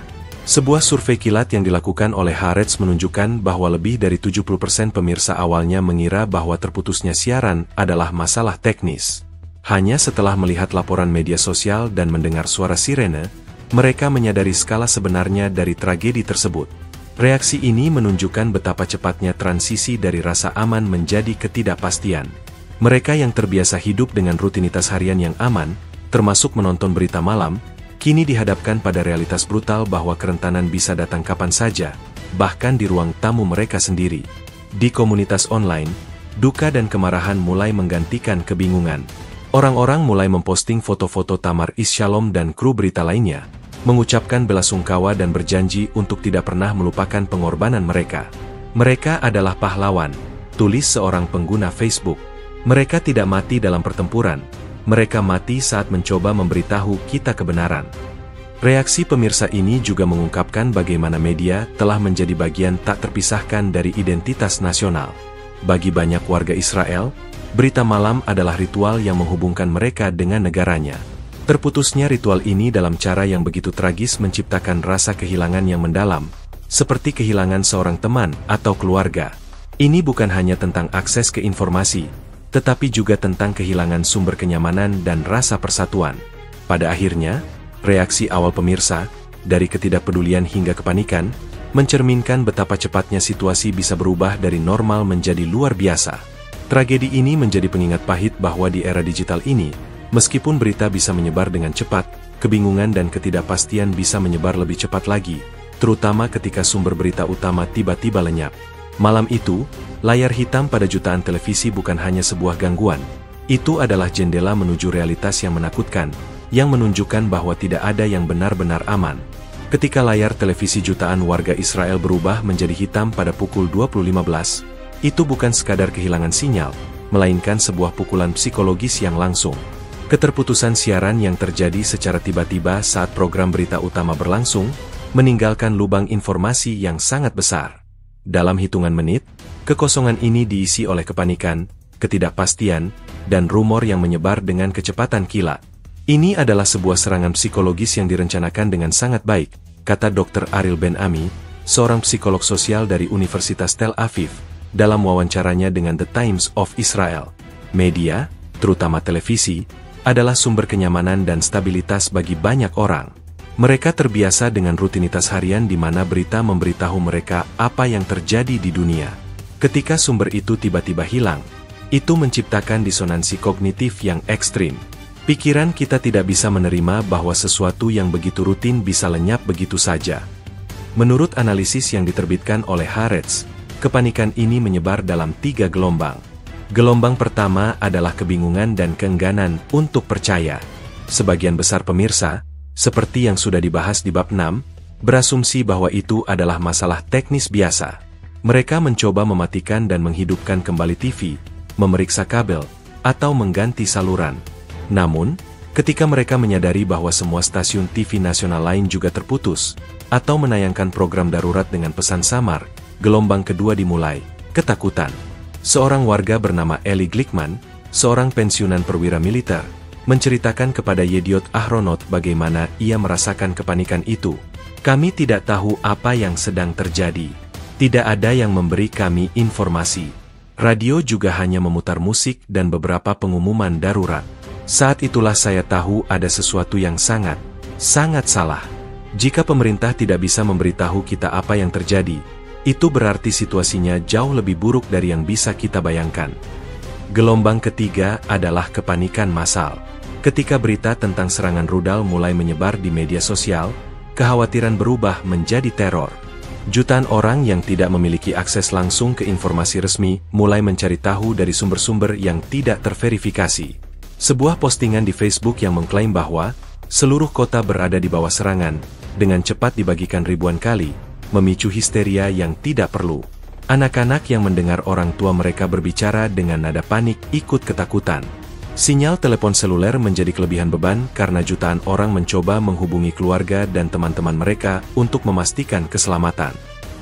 Sebuah survei kilat yang dilakukan oleh Haaretz menunjukkan bahwa lebih dari 70% pemirsa awalnya mengira bahwa terputusnya siaran adalah masalah teknis. Hanya setelah melihat laporan media sosial dan mendengar suara sirene, mereka menyadari skala sebenarnya dari tragedi tersebut. Reaksi ini menunjukkan betapa cepatnya transisi dari rasa aman menjadi ketidakpastian. Mereka yang terbiasa hidup dengan rutinitas harian yang aman, termasuk menonton berita malam, kini dihadapkan pada realitas brutal bahwa kerentanan bisa datang kapan saja, bahkan di ruang tamu mereka sendiri. Di komunitas online, duka dan kemarahan mulai menggantikan kebingungan. Orang-orang mulai memposting foto-foto Tamar Is-Shalom dan kru berita lainnya, mengucapkan belasungkawa dan berjanji untuk tidak pernah melupakan pengorbanan mereka. Mereka adalah pahlawan, tulis seorang pengguna Facebook. Mereka tidak mati dalam pertempuran. Mereka mati saat mencoba memberitahu kita kebenaran. Reaksi pemirsa ini juga mengungkapkan bagaimana media telah menjadi bagian tak terpisahkan dari identitas nasional. Bagi banyak warga Israel, berita malam adalah ritual yang menghubungkan mereka dengan negaranya. Terputusnya ritual ini dalam cara yang begitu tragis menciptakan rasa kehilangan yang mendalam, seperti kehilangan seorang teman atau keluarga. Ini bukan hanya tentang akses ke informasi, tetapi juga tentang kehilangan sumber kenyamanan dan rasa persatuan. Pada akhirnya, reaksi awal pemirsa, dari ketidakpedulian hingga kepanikan, mencerminkan betapa cepatnya situasi bisa berubah dari normal menjadi luar biasa. Tragedi ini menjadi pengingat pahit bahwa di era digital ini, meskipun berita bisa menyebar dengan cepat, kebingungan dan ketidakpastian bisa menyebar lebih cepat lagi, terutama ketika sumber berita utama tiba-tiba lenyap. Malam itu, layar hitam pada jutaan televisi bukan hanya sebuah gangguan. Itu adalah jendela menuju realitas yang menakutkan, yang menunjukkan bahwa tidak ada yang benar-benar aman. Ketika layar televisi jutaan warga Israel berubah menjadi hitam pada pukul 20.15, itu bukan sekadar kehilangan sinyal, melainkan sebuah pukulan psikologis yang langsung. Keterputusan siaran yang terjadi secara tiba-tiba saat program berita utama berlangsung, meninggalkan lubang informasi yang sangat besar. Dalam hitungan menit, kekosongan ini diisi oleh kepanikan, ketidakpastian, dan rumor yang menyebar dengan kecepatan kilat. Ini adalah sebuah serangan psikologis yang direncanakan dengan sangat baik, kata Dr. Ariel Ben-Ami, seorang psikolog sosial dari Universitas Tel Aviv, dalam wawancaranya dengan The Times of Israel. Media, terutama televisi, adalah sumber kenyamanan dan stabilitas bagi banyak orang. Mereka terbiasa dengan rutinitas harian di mana berita memberitahu mereka apa yang terjadi di dunia. Ketika sumber itu tiba-tiba hilang, itu menciptakan disonansi kognitif yang ekstrim. Pikiran kita tidak bisa menerima bahwa sesuatu yang begitu rutin bisa lenyap begitu saja. Menurut analisis yang diterbitkan oleh Haaretz, kepanikan ini menyebar dalam 3 gelombang. Gelombang pertama adalah kebingungan dan keengganan untuk percaya. Sebagian besar pemirsa, seperti yang sudah dibahas di bab 6, berasumsi bahwa itu adalah masalah teknis biasa. Mereka mencoba mematikan dan menghidupkan kembali TV, memeriksa kabel, atau mengganti saluran. Namun, ketika mereka menyadari bahwa semua stasiun TV nasional lain juga terputus, atau menayangkan program darurat dengan pesan samar, gelombang kedua dimulai, ketakutan. Seorang warga bernama Eli Glickman, seorang pensiunan perwira militer, menceritakan kepada Yediot Ahronot bagaimana ia merasakan kepanikan itu. Kami tidak tahu apa yang sedang terjadi. Tidak ada yang memberi kami informasi. Radio juga hanya memutar musik dan beberapa pengumuman darurat. Saat itulah saya tahu ada sesuatu yang sangat salah. Jika pemerintah tidak bisa memberitahu kita apa yang terjadi, itu berarti situasinya jauh lebih buruk dari yang bisa kita bayangkan. Gelombang ketiga adalah kepanikan massal. Ketika berita tentang serangan rudal mulai menyebar di media sosial, kekhawatiran berubah menjadi teror. Jutaan orang yang tidak memiliki akses langsung ke informasi resmi mulai mencari tahu dari sumber-sumber yang tidak terverifikasi. Sebuah postingan di Facebook yang mengklaim bahwa seluruh kota berada di bawah serangan, dengan cepat dibagikan ribuan kali, memicu histeria yang tidak perlu. Anak-anak yang mendengar orang tua mereka berbicara dengan nada panik ikut ketakutan. Sinyal telepon seluler menjadi kelebihan beban karena jutaan orang mencoba menghubungi keluarga dan teman-teman mereka untuk memastikan keselamatan.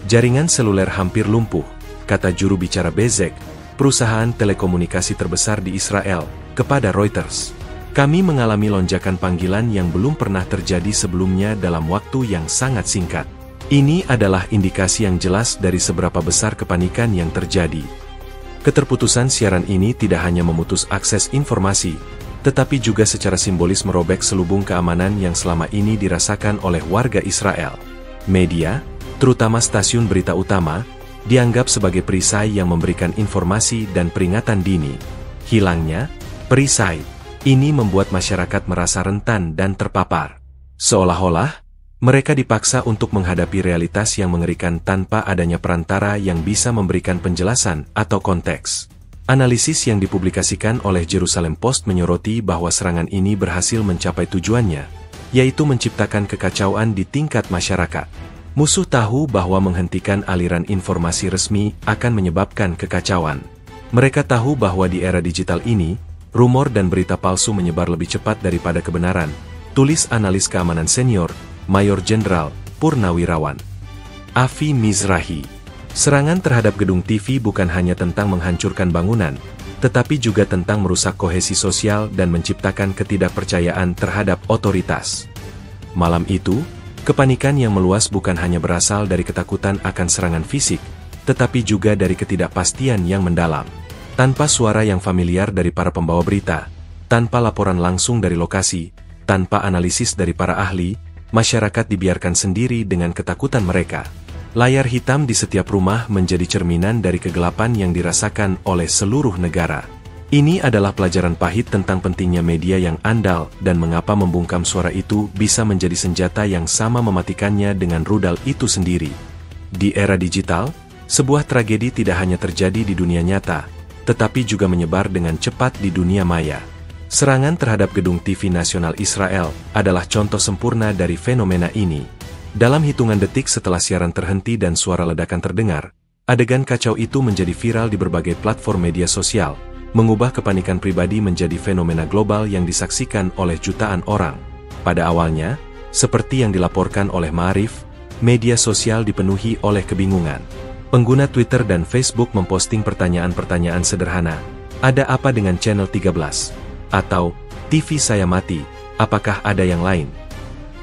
Jaringan seluler hampir lumpuh, kata juru bicara Bezek, perusahaan telekomunikasi terbesar di Israel, kepada Reuters. Kami mengalami lonjakan panggilan yang belum pernah terjadi sebelumnya dalam waktu yang sangat singkat. Ini adalah indikasi yang jelas dari seberapa besar kepanikan yang terjadi. Keterputusan siaran ini tidak hanya memutus akses informasi, tetapi juga secara simbolis merobek selubung keamanan yang selama ini dirasakan oleh warga Israel. Media, terutama stasiun berita utama, dianggap sebagai perisai yang memberikan informasi dan peringatan dini. Hilangnya perisai ini membuat masyarakat merasa rentan dan terpapar. Seolah-olah mereka dipaksa untuk menghadapi realitas yang mengerikan tanpa adanya perantara yang bisa memberikan penjelasan atau konteks. Analisis yang dipublikasikan oleh Jerusalem Post menyoroti bahwa serangan ini berhasil mencapai tujuannya, yaitu menciptakan kekacauan di tingkat masyarakat. Musuh tahu bahwa menghentikan aliran informasi resmi akan menyebabkan kekacauan. Mereka tahu bahwa di era digital ini, rumor dan berita palsu menyebar lebih cepat daripada kebenaran, tulis analis keamanan senior, Mayor Jenderal Purnawirawan Avi Mizrahi. Serangan terhadap gedung TV bukan hanya tentang menghancurkan bangunan, tetapi juga tentang merusak kohesi sosial dan menciptakan ketidakpercayaan terhadap otoritas. Malam itu, kepanikan yang meluas bukan hanya berasal dari ketakutan akan serangan fisik, tetapi juga dari ketidakpastian yang mendalam. Tanpa suara yang familiar dari para pembawa berita, tanpa laporan langsung dari lokasi, tanpa analisis dari para ahli, masyarakat dibiarkan sendiri dengan ketakutan mereka. Layar hitam di setiap rumah menjadi cerminan dari kegelapan yang dirasakan oleh seluruh negara. Ini adalah pelajaran pahit tentang pentingnya media yang andal dan mengapa membungkam suara itu bisa menjadi senjata yang sama mematikannya dengan rudal itu sendiri. Di era digital, sebuah tragedi tidak hanya terjadi di dunia nyata, tetapi juga menyebar dengan cepat di dunia maya. Serangan terhadap gedung TV nasional Israel adalah contoh sempurna dari fenomena ini. Dalam hitungan detik setelah siaran terhenti dan suara ledakan terdengar, adegan kacau itu menjadi viral di berbagai platform media sosial, mengubah kepanikan pribadi menjadi fenomena global yang disaksikan oleh jutaan orang. Pada awalnya, seperti yang dilaporkan oleh Ma'arif, media sosial dipenuhi oleh kebingungan. Pengguna Twitter dan Facebook memposting pertanyaan-pertanyaan sederhana. Ada apa dengan channel 13? Atau, TV saya mati, apakah ada yang lain?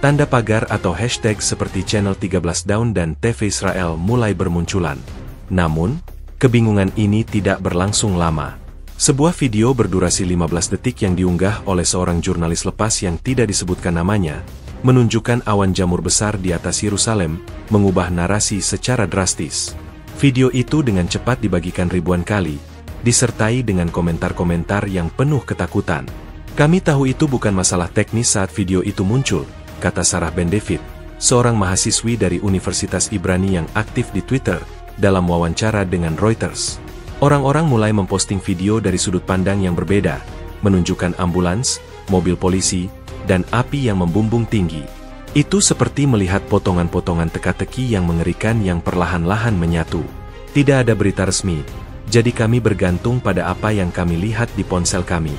Tanda pagar atau hashtag seperti channel 13 down dan TV Israel mulai bermunculan. Namun, kebingungan ini tidak berlangsung lama. Sebuah video berdurasi 15 detik yang diunggah oleh seorang jurnalis lepas yang tidak disebutkan namanya, menunjukkan awan jamur besar di atas Yerusalem, mengubah narasi secara drastis. Video itu dengan cepat dibagikan ribuan kali, disertai dengan komentar-komentar yang penuh ketakutan. Kami tahu itu bukan masalah teknis saat video itu muncul, kata Sarah Ben David, seorang mahasiswi dari Universitas Ibrani yang aktif di Twitter, dalam wawancara dengan Reuters. Orang-orang mulai memposting video dari sudut pandang yang berbeda, menunjukkan ambulans, mobil polisi, dan api yang membumbung tinggi. Itu seperti melihat potongan-potongan teka-teki yang mengerikan yang perlahan-lahan menyatu. Tidak ada berita resmi, jadi kami bergantung pada apa yang kami lihat di ponsel kami.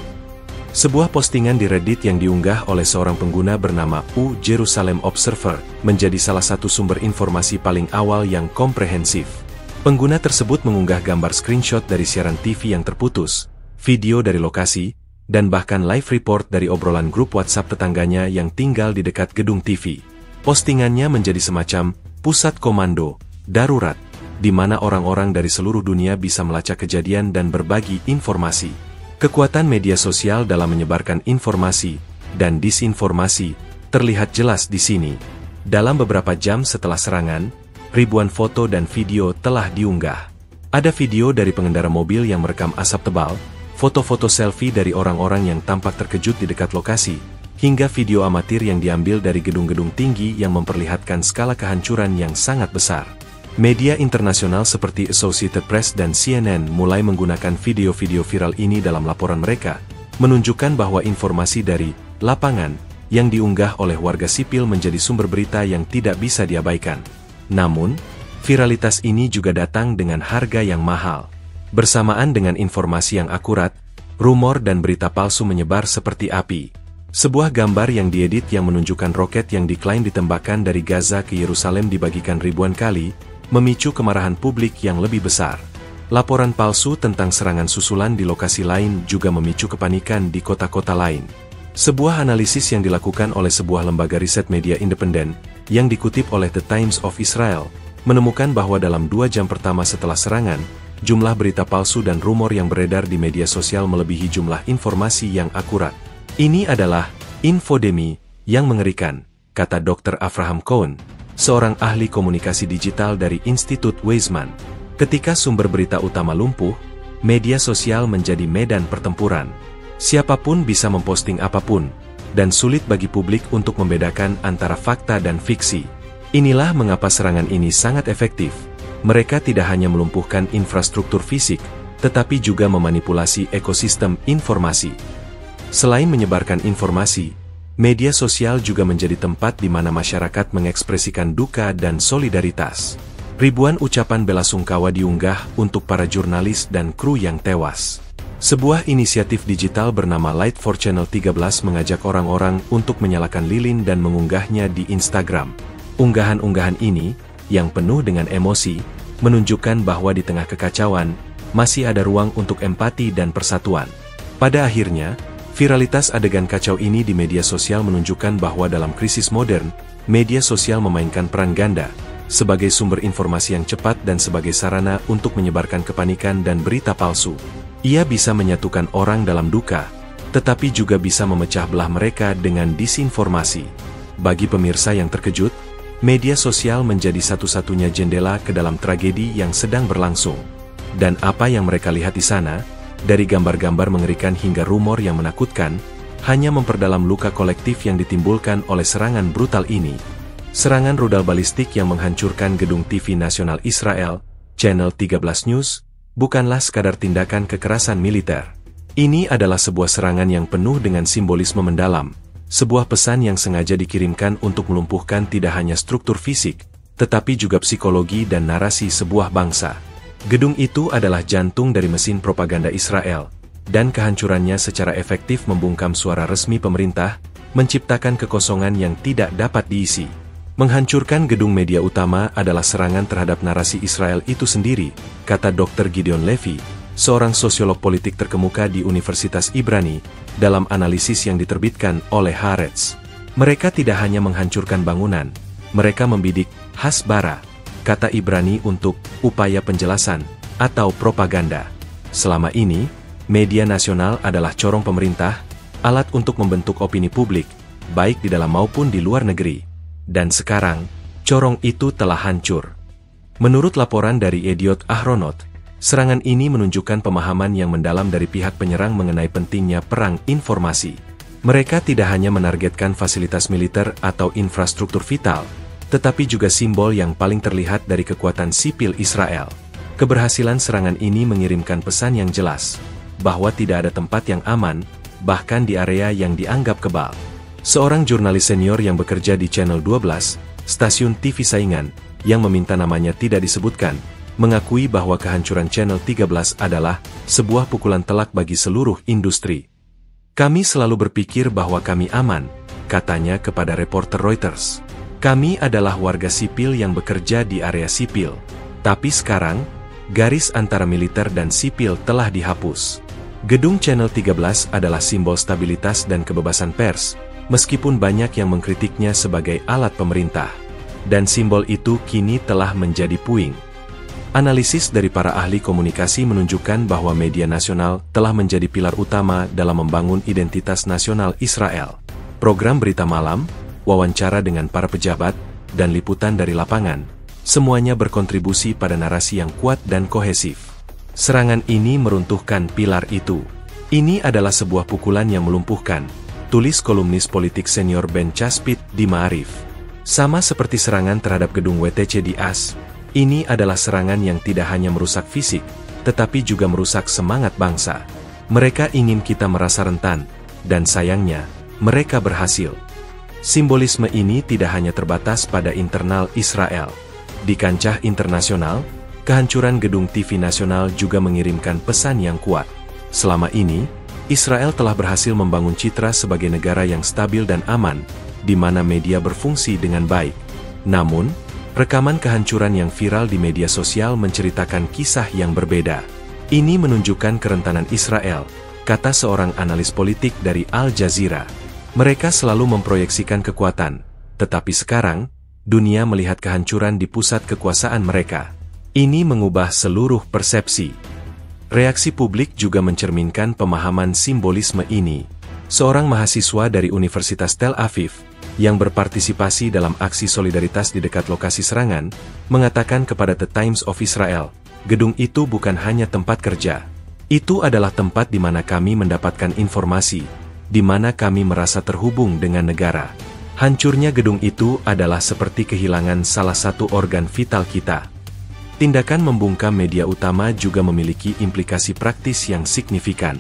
Sebuah postingan di Reddit yang diunggah oleh seorang pengguna bernama Jerusalem Observer menjadi salah satu sumber informasi paling awal yang komprehensif. Pengguna tersebut mengunggah gambar screenshot dari siaran TV yang terputus, video dari lokasi, dan bahkan live report dari obrolan grup WhatsApp tetangganya yang tinggal di dekat gedung TV. Postingannya menjadi semacam pusat komando darurat di mana orang-orang dari seluruh dunia bisa melacak kejadian dan berbagi informasi. Kekuatan media sosial dalam menyebarkan informasi dan disinformasi terlihat jelas di sini. Dalam beberapa jam setelah serangan, ribuan foto dan video telah diunggah. Ada video dari pengendara mobil yang merekam asap tebal, foto-foto selfie dari orang-orang yang tampak terkejut di dekat lokasi, hingga video amatir yang diambil dari gedung-gedung tinggi yang memperlihatkan skala kehancuran yang sangat besar. Media internasional seperti Associated Press dan CNN mulai menggunakan video-video viral ini dalam laporan mereka, menunjukkan bahwa informasi dari lapangan yang diunggah oleh warga sipil menjadi sumber berita yang tidak bisa diabaikan. Namun, viralitas ini juga datang dengan harga yang mahal. Bersamaan dengan informasi yang akurat, rumor dan berita palsu menyebar seperti api. Sebuah gambar yang diedit yang menunjukkan roket yang diklaim ditembakkan dari Gaza ke Yerusalem dibagikan ribuan kali, memicu kemarahan publik yang lebih besar. Laporan palsu tentang serangan susulan di lokasi lain juga memicu kepanikan di kota-kota lain. Sebuah analisis yang dilakukan oleh sebuah lembaga riset media independen, yang dikutip oleh The Times of Israel, menemukan bahwa dalam 2 jam pertama setelah serangan, jumlah berita palsu dan rumor yang beredar di media sosial melebihi jumlah informasi yang akurat. Ini adalah infodemi yang mengerikan, kata Dr. Avraham Cohen, seorang ahli komunikasi digital dari Institut Weizmann. Ketika sumber berita utama lumpuh, media sosial menjadi medan pertempuran. Siapapun bisa memposting apapun, dan sulit bagi publik untuk membedakan antara fakta dan fiksi. Inilah mengapa serangan ini sangat efektif. Mereka tidak hanya melumpuhkan infrastruktur fisik, tetapi juga memanipulasi ekosistem informasi. Selain menyebarkan informasi, media sosial juga menjadi tempat di mana masyarakat mengekspresikan duka dan solidaritas. Ribuan ucapan belasungkawa diunggah untuk para jurnalis dan kru yang tewas. Sebuah inisiatif digital bernama Light for Channel 13 mengajak orang-orang untuk menyalakan lilin dan mengunggahnya di Instagram. Unggahan-unggahan ini, yang penuh dengan emosi, menunjukkan bahwa di tengah kekacauan, masih ada ruang untuk empati dan persatuan. Pada akhirnya, viralitas adegan kacau ini di media sosial menunjukkan bahwa dalam krisis modern, media sosial memainkan peran ganda, sebagai sumber informasi yang cepat dan sebagai sarana untuk menyebarkan kepanikan dan berita palsu. Ia bisa menyatukan orang dalam duka, tetapi juga bisa memecah belah mereka dengan disinformasi. Bagi pemirsa yang terkejut, media sosial menjadi satu-satunya jendela ke dalam tragedi yang sedang berlangsung. Dan apa yang mereka lihat di sana, dari gambar-gambar mengerikan hingga rumor yang menakutkan, hanya memperdalam luka kolektif yang ditimbulkan oleh serangan brutal ini. Serangan rudal balistik yang menghancurkan gedung TV nasional Israel, Channel 13 News, bukanlah sekadar tindakan kekerasan militer. Ini adalah sebuah serangan yang penuh dengan simbolisme mendalam, sebuah pesan yang sengaja dikirimkan untuk melumpuhkan tidak hanya struktur fisik, tetapi juga psikologi dan narasi sebuah bangsa. Gedung itu adalah jantung dari mesin propaganda Israel, dan kehancurannya secara efektif membungkam suara resmi pemerintah, menciptakan kekosongan yang tidak dapat diisi. Menghancurkan gedung media utama adalah serangan terhadap narasi Israel itu sendiri, kata Dr. Gideon Levy, seorang sosiolog politik terkemuka di Universitas Ibrani, dalam analisis yang diterbitkan oleh Haaretz. Mereka tidak hanya menghancurkan bangunan, mereka membidik hasbara, kata Ibrani untuk upaya penjelasan atau propaganda. Selama ini, media nasional adalah corong pemerintah, alat untuk membentuk opini publik, baik di dalam maupun di luar negeri. Dan sekarang, corong itu telah hancur. Menurut laporan dari Yediot Ahronot, serangan ini menunjukkan pemahaman yang mendalam dari pihak penyerang mengenai pentingnya perang informasi. Mereka tidak hanya menargetkan fasilitas militer atau infrastruktur vital, tetapi juga simbol yang paling terlihat dari kekuatan sipil Israel. Keberhasilan serangan ini mengirimkan pesan yang jelas, bahwa tidak ada tempat yang aman, bahkan di area yang dianggap kebal. Seorang jurnalis senior yang bekerja di Channel 12, stasiun TV saingan, yang meminta namanya tidak disebutkan, mengakui bahwa kehancuran Channel 13 adalah sebuah pukulan telak bagi seluruh industri. Kami selalu berpikir bahwa kami aman, katanya kepada reporter Reuters. Kami adalah warga sipil yang bekerja di area sipil. Tapi sekarang, garis antara militer dan sipil telah dihapus. Gedung Channel 13 adalah simbol stabilitas dan kebebasan pers, meskipun banyak yang mengkritiknya sebagai alat pemerintah. Dan simbol itu kini telah menjadi puing. Analisis dari para ahli komunikasi menunjukkan bahwa media nasional telah menjadi pilar utama dalam membangun identitas nasional Israel. Program berita malam, wawancara dengan para pejabat, dan liputan dari lapangan, semuanya berkontribusi pada narasi yang kuat dan kohesif. Serangan ini meruntuhkan pilar itu. Ini adalah sebuah pukulan yang melumpuhkan, tulis kolumnis politik senior Ben Caspit di Ma'arif. Sama seperti serangan terhadap gedung WTC di AS, ini adalah serangan yang tidak hanya merusak fisik, tetapi juga merusak semangat bangsa. Mereka ingin kita merasa rentan, dan sayangnya, mereka berhasil. Simbolisme ini tidak hanya terbatas pada internal Israel. Di kancah internasional, kehancuran gedung TV nasional juga mengirimkan pesan yang kuat. Selama ini, Israel telah berhasil membangun citra sebagai negara yang stabil dan aman, di mana media berfungsi dengan baik. Namun, rekaman kehancuran yang viral di media sosial menceritakan kisah yang berbeda. Ini menunjukkan kerentanan Israel, kata seorang analis politik dari Al Jazeera. Mereka selalu memproyeksikan kekuatan, tetapi sekarang, dunia melihat kehancuran di pusat kekuasaan mereka. Ini mengubah seluruh persepsi. Reaksi publik juga mencerminkan pemahaman simbolisme ini. Seorang mahasiswa dari Universitas Tel Aviv, yang berpartisipasi dalam aksi solidaritas di dekat lokasi serangan, mengatakan kepada The Times of Israel, gedung itu bukan hanya tempat kerja. Itu adalah tempat di mana kami mendapatkan informasi, di mana kami merasa terhubung dengan negara. Hancurnya gedung itu adalah seperti kehilangan salah satu organ vital kita. Tindakan membungkam media utama juga memiliki implikasi praktis yang signifikan.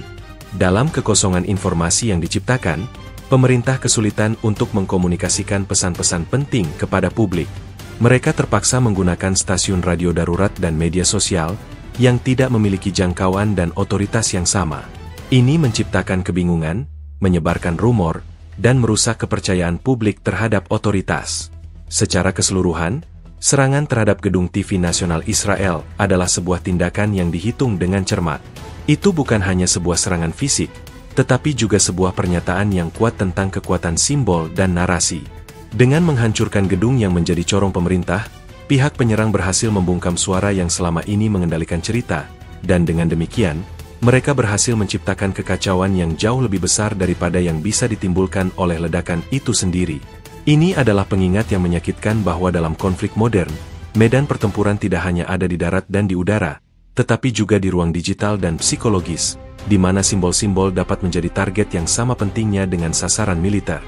Dalam kekosongan informasi yang diciptakan, pemerintah kesulitan untuk mengkomunikasikan pesan-pesan penting kepada publik. Mereka terpaksa menggunakan stasiun radio darurat dan media sosial yang tidak memiliki jangkauan dan otoritas yang sama. Ini menciptakan kebingungan, menyebarkan rumor, dan merusak kepercayaan publik terhadap otoritas. Secara keseluruhan, serangan terhadap gedung TV nasional Israel adalah sebuah tindakan yang dihitung dengan cermat. Itu bukan hanya sebuah serangan fisik, tetapi juga sebuah pernyataan yang kuat tentang kekuatan simbol dan narasi. Dengan menghancurkan gedung yang menjadi corong pemerintah, pihak penyerang berhasil membungkam suara yang selama ini mengendalikan cerita, dan dengan demikian, mereka berhasil menciptakan kekacauan yang jauh lebih besar daripada yang bisa ditimbulkan oleh ledakan itu sendiri. Ini adalah pengingat yang menyakitkan bahwa dalam konflik modern, medan pertempuran tidak hanya ada di darat dan di udara, tetapi juga di ruang digital dan psikologis, di mana simbol-simbol dapat menjadi target yang sama pentingnya dengan sasaran militer.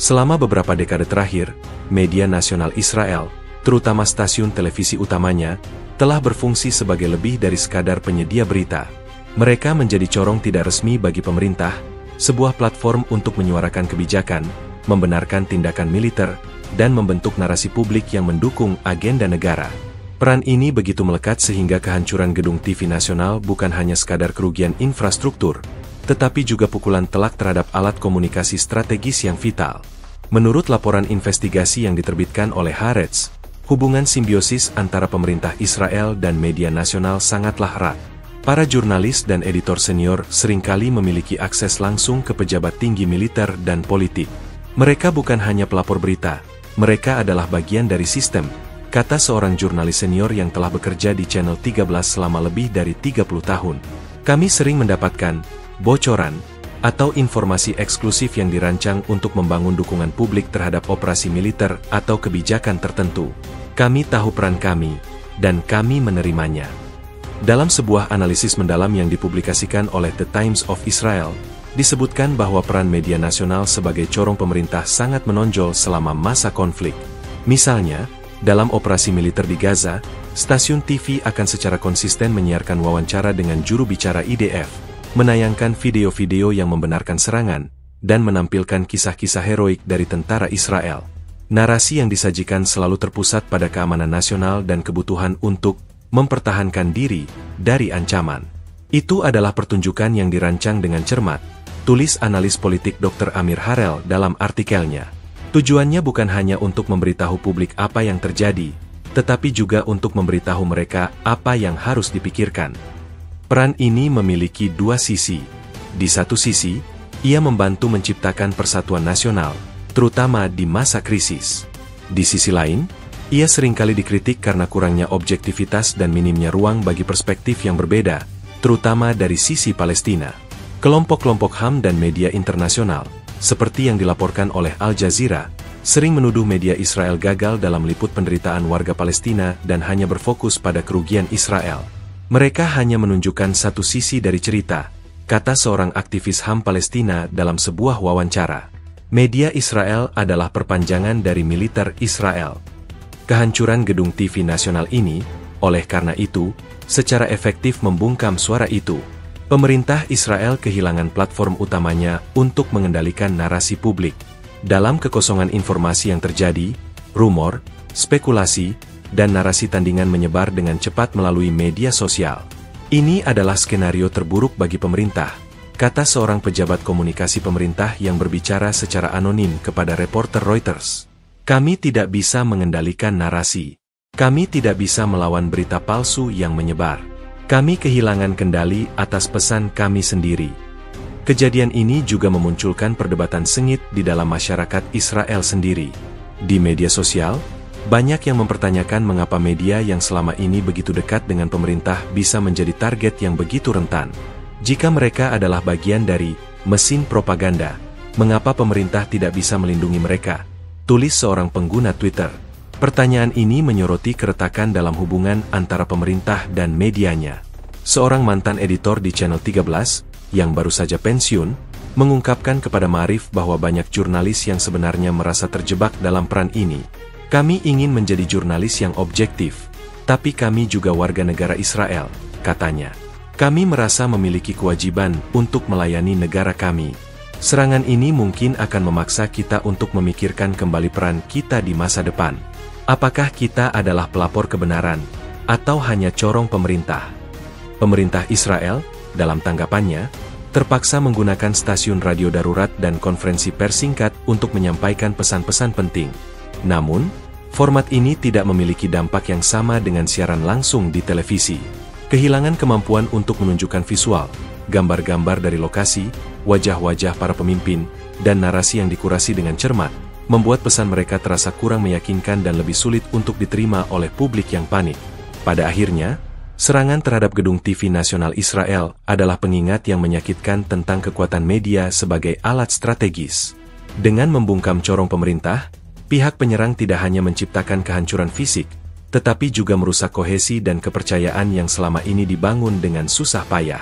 Selama beberapa dekade terakhir, media nasional Israel, terutama stasiun televisi utamanya, telah berfungsi sebagai lebih dari sekadar penyedia berita. Mereka menjadi corong tidak resmi bagi pemerintah, sebuah platform untuk menyuarakan kebijakan, membenarkan tindakan militer, dan membentuk narasi publik yang mendukung agenda negara. Peran ini begitu melekat sehingga kehancuran gedung TV nasional bukan hanya sekadar kerugian infrastruktur, tetapi juga pukulan telak terhadap alat komunikasi strategis yang vital. Menurut laporan investigasi yang diterbitkan oleh Haaretz, hubungan simbiosis antara pemerintah Israel dan media nasional sangatlah erat. Para jurnalis dan editor senior seringkali memiliki akses langsung ke pejabat tinggi militer dan politik. Mereka bukan hanya pelapor berita, mereka adalah bagian dari sistem, kata seorang jurnalis senior yang telah bekerja di Channel 13 selama lebih dari 30 tahun. Kami sering mendapatkan bocoran atau informasi eksklusif yang dirancang untuk membangun dukungan publik terhadap operasi militer atau kebijakan tertentu. Kami tahu peran kami, dan kami menerimanya. Dalam sebuah analisis mendalam yang dipublikasikan oleh The Times of Israel, disebutkan bahwa peran media nasional sebagai corong pemerintah sangat menonjol selama masa konflik. Misalnya, dalam operasi militer di Gaza, stasiun TV akan secara konsisten menyiarkan wawancara dengan juru bicara IDF, menayangkan video-video yang membenarkan serangan, dan menampilkan kisah-kisah heroik dari tentara Israel. Narasi yang disajikan selalu terpusat pada keamanan nasional dan kebutuhan untuk mempertahankan diri dari ancaman. Itu adalah pertunjukan yang dirancang dengan cermat, tulis analis politik Dr. Amir Harel dalam artikelnya. Tujuannya bukan hanya untuk memberitahu publik apa yang terjadi, tetapi juga untuk memberitahu mereka apa yang harus dipikirkan. Peran ini memiliki dua sisi. Di satu sisi, ia membantu menciptakan persatuan nasional, terutama di masa krisis. Di sisi lain, Ia seringkali dikritik karena kurangnya objektivitas dan minimnya ruang bagi perspektif yang berbeda, terutama dari sisi Palestina. Kelompok-kelompok HAM dan media internasional, seperti yang dilaporkan oleh Al Jazeera, sering menuduh media Israel gagal dalam meliput penderitaan warga Palestina dan hanya berfokus pada kerugian Israel. Mereka hanya menunjukkan satu sisi dari cerita, kata seorang aktivis HAM Palestina dalam sebuah wawancara. Media Israel adalah perpanjangan dari militer Israel. Kehancuran gedung TV nasional ini, oleh karena itu, secara efektif membungkam suara itu. Pemerintah Israel kehilangan platform utamanya untuk mengendalikan narasi publik. Dalam kekosongan informasi yang terjadi, rumor, spekulasi, dan narasi tandingan menyebar dengan cepat melalui media sosial. Ini adalah skenario terburuk bagi pemerintah, kata seorang pejabat komunikasi pemerintah yang berbicara secara anonim kepada reporter Reuters. Kami tidak bisa mengendalikan narasi. Kami tidak bisa melawan berita palsu yang menyebar. Kami kehilangan kendali atas pesan kami sendiri. Kejadian ini juga memunculkan perdebatan sengit di dalam masyarakat Israel sendiri. Di media sosial, banyak yang mempertanyakan mengapa media yang selama ini begitu dekat dengan pemerintah bisa menjadi target yang begitu rentan. Jika mereka adalah bagian dari mesin propaganda, mengapa pemerintah tidak bisa melindungi mereka? Tulis seorang pengguna Twitter. Pertanyaan ini menyoroti keretakan dalam hubungan antara pemerintah dan medianya. Seorang mantan editor di Channel 13, yang baru saja pensiun, mengungkapkan kepada Ma'arif bahwa banyak jurnalis yang sebenarnya merasa terjebak dalam peran ini. Kami ingin menjadi jurnalis yang objektif, tapi kami juga warga negara Israel, katanya. Kami merasa memiliki kewajiban untuk melayani negara kami. Serangan ini mungkin akan memaksa kita untuk memikirkan kembali peran kita di masa depan. Apakah kita adalah pelapor kebenaran, atau hanya corong pemerintah? Pemerintah Israel, dalam tanggapannya, terpaksa menggunakan stasiun radio darurat dan konferensi pers singkat untuk menyampaikan pesan-pesan penting. Namun, format ini tidak memiliki dampak yang sama dengan siaran langsung di televisi. Kehilangan kemampuan untuk menunjukkan visual, gambar-gambar dari lokasi, wajah-wajah para pemimpin, dan narasi yang dikurasi dengan cermat, membuat pesan mereka terasa kurang meyakinkan dan lebih sulit untuk diterima oleh publik yang panik. Pada akhirnya, serangan terhadap gedung TV nasional Israel adalah pengingat yang menyakitkan tentang kekuatan media sebagai alat strategis. Dengan membungkam corong pemerintah, pihak penyerang tidak hanya menciptakan kehancuran fisik, tetapi juga merusak kohesi dan kepercayaan yang selama ini dibangun dengan susah payah.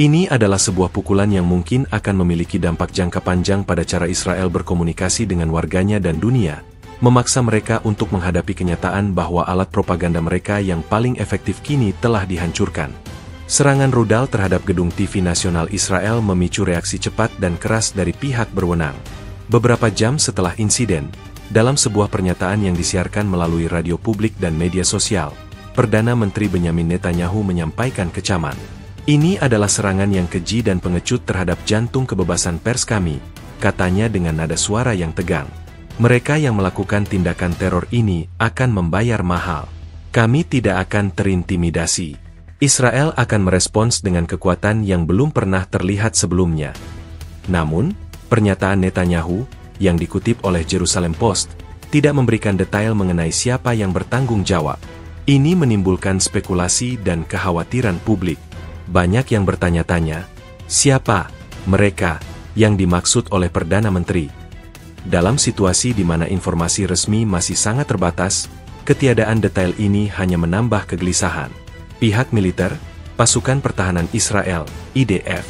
Ini adalah sebuah pukulan yang mungkin akan memiliki dampak jangka panjang pada cara Israel berkomunikasi dengan warganya dan dunia, memaksa mereka untuk menghadapi kenyataan bahwa alat propaganda mereka yang paling efektif kini telah dihancurkan. Serangan rudal terhadap gedung TV nasional Israel memicu reaksi cepat dan keras dari pihak berwenang. Beberapa jam setelah insiden, dalam sebuah pernyataan yang disiarkan melalui radio publik dan media sosial, Perdana Menteri Benyamin Netanyahu menyampaikan kecaman. Ini adalah serangan yang keji dan pengecut terhadap jantung kebebasan pers kami, katanya dengan nada suara yang tegang. Mereka yang melakukan tindakan teror ini akan membayar mahal. Kami tidak akan terintimidasi. Israel akan merespons dengan kekuatan yang belum pernah terlihat sebelumnya. Namun, pernyataan Netanyahu, yang dikutip oleh Jerusalem Post, tidak memberikan detail mengenai siapa yang bertanggung jawab. Ini menimbulkan spekulasi dan kekhawatiran publik. Banyak yang bertanya-tanya, siapa mereka yang dimaksud oleh Perdana Menteri? Dalam situasi di mana informasi resmi masih sangat terbatas, ketiadaan detail ini hanya menambah kegelisahan. Pihak militer, Pasukan Pertahanan Israel, IDF,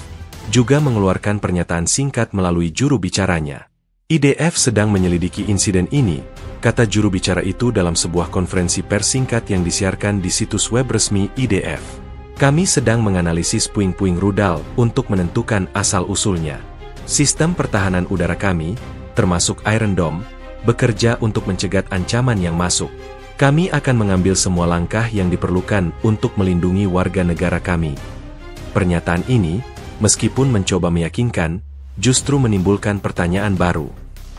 juga mengeluarkan pernyataan singkat melalui juru bicaranya. IDF sedang menyelidiki insiden ini, kata juru bicara itu dalam sebuah konferensi pers singkat yang disiarkan di situs web resmi IDF. Kami sedang menganalisis puing-puing rudal untuk menentukan asal-usulnya. Sistem pertahanan udara kami, termasuk Iron Dome, bekerja untuk mencegat ancaman yang masuk. Kami akan mengambil semua langkah yang diperlukan untuk melindungi warga negara kami. Pernyataan ini, meskipun mencoba meyakinkan, justru menimbulkan pertanyaan baru.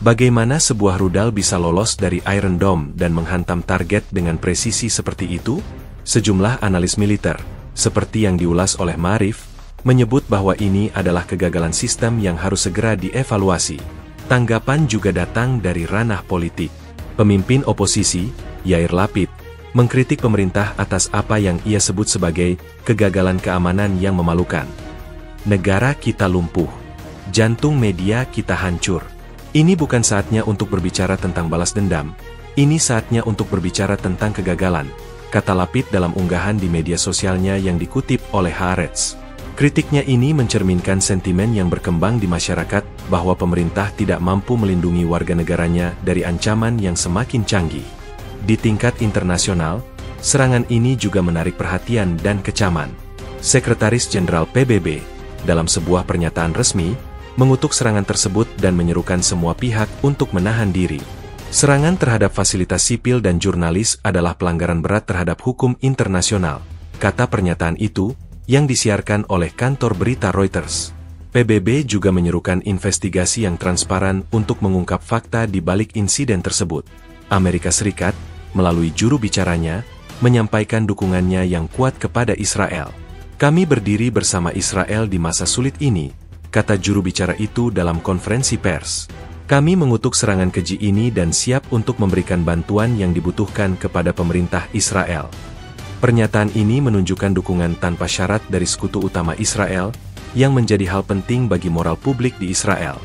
Bagaimana sebuah rudal bisa lolos dari Iron Dome dan menghantam target dengan presisi seperti itu? Sejumlah analis militer, seperti yang diulas oleh Ma'arif, menyebut bahwa ini adalah kegagalan sistem yang harus segera dievaluasi. Tanggapan juga datang dari ranah politik. Pemimpin oposisi, Yair Lapid, mengkritik pemerintah atas apa yang ia sebut sebagai kegagalan keamanan yang memalukan. Negara kita lumpuh. Jantung media kita hancur. Ini bukan saatnya untuk berbicara tentang balas dendam. Ini saatnya untuk berbicara tentang kegagalan, kata Lapid dalam unggahan di media sosialnya yang dikutip oleh Haaretz. Kritiknya ini mencerminkan sentimen yang berkembang di masyarakat bahwa pemerintah tidak mampu melindungi warga negaranya dari ancaman yang semakin canggih. Di tingkat internasional, serangan ini juga menarik perhatian dan kecaman. Sekretaris Jenderal PBB, dalam sebuah pernyataan resmi, mengutuk serangan tersebut dan menyerukan semua pihak untuk menahan diri. Serangan terhadap fasilitas sipil dan jurnalis adalah pelanggaran berat terhadap hukum internasional, kata pernyataan itu, yang disiarkan oleh kantor berita Reuters. PBB juga menyerukan investigasi yang transparan untuk mengungkap fakta di balik insiden tersebut. Amerika Serikat, melalui juru bicaranya, menyampaikan dukungannya yang kuat kepada Israel. Kami berdiri bersama Israel di masa sulit ini, kata juru bicara itu dalam konferensi pers. Kami mengutuk serangan keji ini dan siap untuk memberikan bantuan yang dibutuhkan kepada pemerintah Israel. Pernyataan ini menunjukkan dukungan tanpa syarat dari sekutu utama Israel, yang menjadi hal penting bagi moral publik di Israel.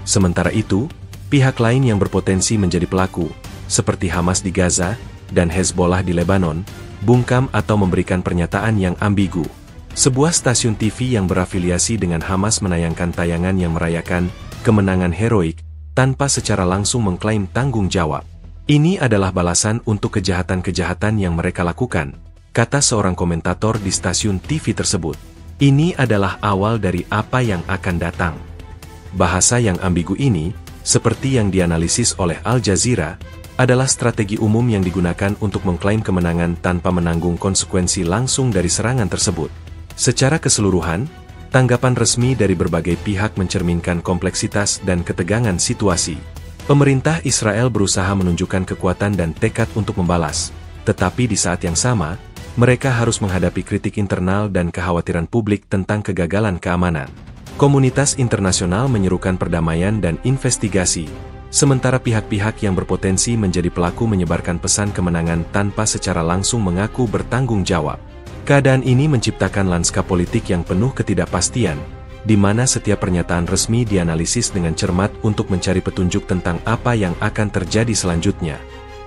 Sementara itu, pihak lain yang berpotensi menjadi pelaku, seperti Hamas di Gaza dan Hezbollah di Lebanon, bungkam atau memberikan pernyataan yang ambigu. Sebuah stasiun TV yang berafiliasi dengan Hamas menayangkan tayangan yang merayakan kemenangan heroik, tanpa secara langsung mengklaim tanggung jawab. Ini adalah balasan untuk kejahatan-kejahatan yang mereka lakukan, kata seorang komentator di stasiun TV tersebut. Ini adalah awal dari apa yang akan datang. Bahasa yang ambigu ini, seperti yang dianalisis oleh Al Jazeera, adalah strategi umum yang digunakan untuk mengklaim kemenangan tanpa menanggung konsekuensi langsung dari serangan tersebut. Secara keseluruhan, tanggapan resmi dari berbagai pihak mencerminkan kompleksitas dan ketegangan situasi. Pemerintah Israel berusaha menunjukkan kekuatan dan tekad untuk membalas, tetapi di saat yang sama, mereka harus menghadapi kritik internal dan kekhawatiran publik tentang kegagalan keamanan. Komunitas internasional menyerukan perdamaian dan investigasi, sementara pihak-pihak yang berpotensi menjadi pelaku menyebarkan pesan kemenangan tanpa secara langsung mengaku bertanggung jawab. Keadaan ini menciptakan lanskap politik yang penuh ketidakpastian, di mana setiap pernyataan resmi dianalisis dengan cermat untuk mencari petunjuk tentang apa yang akan terjadi selanjutnya.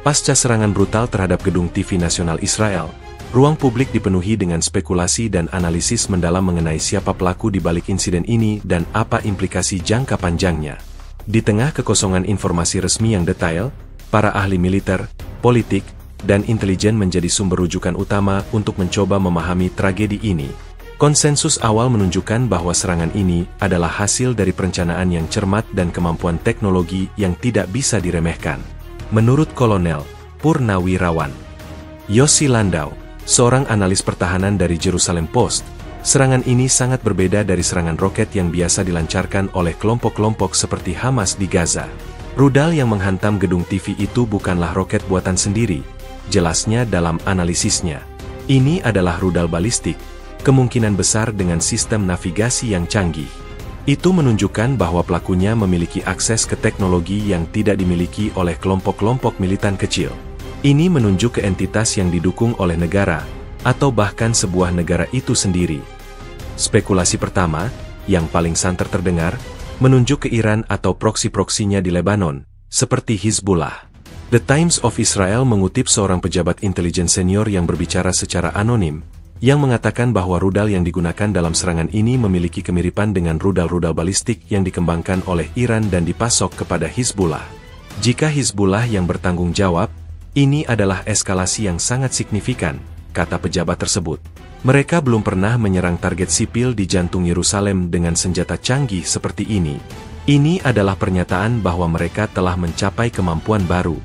Pasca serangan brutal terhadap gedung TV nasional Israel, ruang publik dipenuhi dengan spekulasi dan analisis mendalam mengenai siapa pelaku di balik insiden ini dan apa implikasi jangka panjangnya. Di tengah kekosongan informasi resmi yang detail, para ahli militer, politik, dan intelijen menjadi sumber rujukan utama untuk mencoba memahami tragedi ini. Konsensus awal menunjukkan bahwa serangan ini adalah hasil dari perencanaan yang cermat dan kemampuan teknologi yang tidak bisa diremehkan. Menurut Kolonel Purnawirawan Yossi Landau, seorang analis pertahanan dari Jerusalem Post, serangan ini sangat berbeda dari serangan roket yang biasa dilancarkan oleh kelompok-kelompok seperti Hamas di Gaza. Rudal yang menghantam gedung TV itu bukanlah roket buatan sendiri, jelasnya dalam analisisnya. Ini adalah rudal balistik, kemungkinan besar dengan sistem navigasi yang canggih. Itu menunjukkan bahwa pelakunya memiliki akses ke teknologi yang tidak dimiliki oleh kelompok-kelompok militan kecil. Ini menunjuk ke entitas yang didukung oleh negara, atau bahkan sebuah negara itu sendiri. Spekulasi pertama, yang paling santer terdengar, menunjuk ke Iran atau proksi-proksinya di Lebanon, seperti Hizbullah. The Times of Israel mengutip seorang pejabat intelijen senior yang berbicara secara anonim, yang mengatakan bahwa rudal yang digunakan dalam serangan ini memiliki kemiripan dengan rudal-rudal balistik yang dikembangkan oleh Iran dan dipasok kepada Hizbullah. Jika Hizbullah yang bertanggung jawab, ini adalah eskalasi yang sangat signifikan, kata pejabat tersebut. Mereka belum pernah menyerang target sipil di jantung Yerusalem dengan senjata canggih seperti ini. Ini adalah pernyataan bahwa mereka telah mencapai kemampuan baru.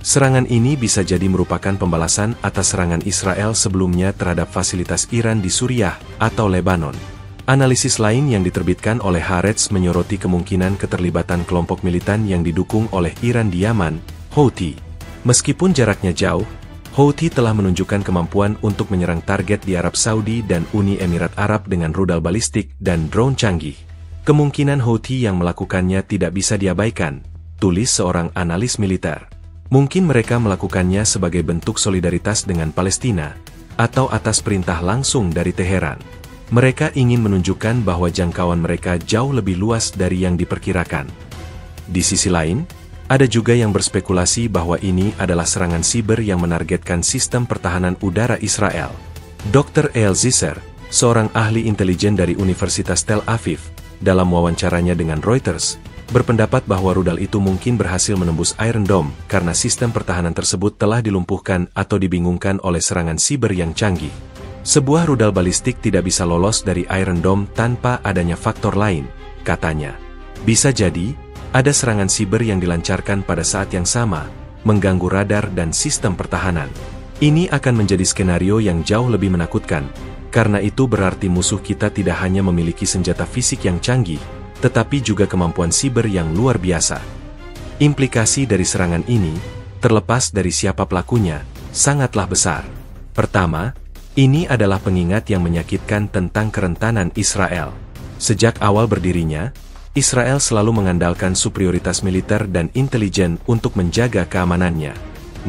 Serangan ini bisa jadi merupakan pembalasan atas serangan Israel sebelumnya terhadap fasilitas Iran di Suriah atau Lebanon. Analisis lain yang diterbitkan oleh Haaretz menyoroti kemungkinan keterlibatan kelompok militan yang didukung oleh Iran di Yaman, Houthi. Meskipun jaraknya jauh, Houthi telah menunjukkan kemampuan untuk menyerang target di Arab Saudi dan Uni Emirat Arab dengan rudal balistik dan drone canggih. Kemungkinan Houthi yang melakukannya tidak bisa diabaikan, tulis seorang analis militer. Mungkin mereka melakukannya sebagai bentuk solidaritas dengan Palestina, atau atas perintah langsung dari Teheran. Mereka ingin menunjukkan bahwa jangkauan mereka jauh lebih luas dari yang diperkirakan. Di sisi lain, ada juga yang berspekulasi bahwa ini adalah serangan siber yang menargetkan sistem pertahanan udara Israel. Dr. Eyal Zisser, seorang ahli intelijen dari Universitas Tel Aviv, dalam wawancaranya dengan Reuters, berpendapat bahwa rudal itu mungkin berhasil menembus Iron Dome karena sistem pertahanan tersebut telah dilumpuhkan atau dibingungkan oleh serangan siber yang canggih. Sebuah rudal balistik tidak bisa lolos dari Iron Dome tanpa adanya faktor lain, katanya. Bisa jadi, ada serangan siber yang dilancarkan pada saat yang sama, mengganggu radar dan sistem pertahanan. Ini akan menjadi skenario yang jauh lebih menakutkan, karena itu berarti musuh kita tidak hanya memiliki senjata fisik yang canggih, tetapi juga kemampuan siber yang luar biasa. Implikasi dari serangan ini, terlepas dari siapa pelakunya, sangatlah besar. Pertama, ini adalah pengingat yang menyakitkan tentang kerentanan Israel. Sejak awal berdirinya, Israel selalu mengandalkan superioritas militer dan intelijen untuk menjaga keamanannya.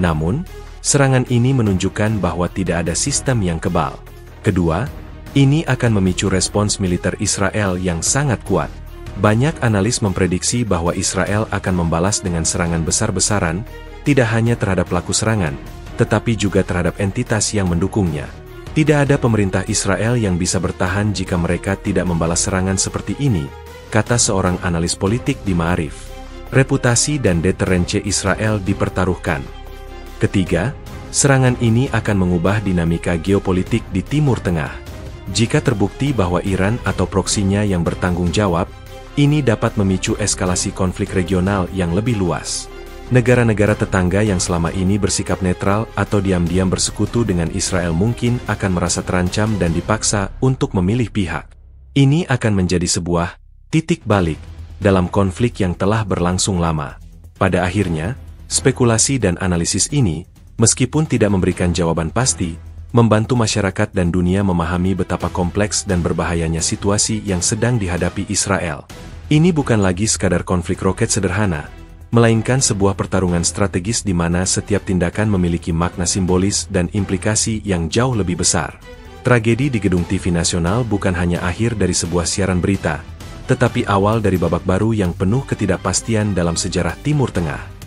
Namun, serangan ini menunjukkan bahwa tidak ada sistem yang kebal. Kedua, ini akan memicu respons militer Israel yang sangat kuat. Banyak analis memprediksi bahwa Israel akan membalas dengan serangan besar-besaran, tidak hanya terhadap pelaku serangan, tetapi juga terhadap entitas yang mendukungnya. Tidak ada pemerintah Israel yang bisa bertahan jika mereka tidak membalas serangan seperti ini, kata seorang analis politik di Ma'arif. Reputasi dan deterensi Israel dipertaruhkan. Ketiga, serangan ini akan mengubah dinamika geopolitik di Timur Tengah. Jika terbukti bahwa Iran atau proksinya yang bertanggung jawab, ini dapat memicu eskalasi konflik regional yang lebih luas. Negara-negara tetangga yang selama ini bersikap netral atau diam-diam bersekutu dengan Israel mungkin akan merasa terancam dan dipaksa untuk memilih pihak. Ini akan menjadi sebuah titik balik dalam konflik yang telah berlangsung lama. Pada akhirnya, spekulasi dan analisis ini, meskipun tidak memberikan jawaban pasti, membantu masyarakat dan dunia memahami betapa kompleks dan berbahayanya situasi yang sedang dihadapi Israel. Ini bukan lagi sekadar konflik roket sederhana, melainkan sebuah pertarungan strategis di mana setiap tindakan memiliki makna simbolis dan implikasi yang jauh lebih besar. Tragedi di Gedung TV Nasional bukan hanya akhir dari sebuah siaran berita, tetapi awal dari babak baru yang penuh ketidakpastian dalam sejarah Timur Tengah.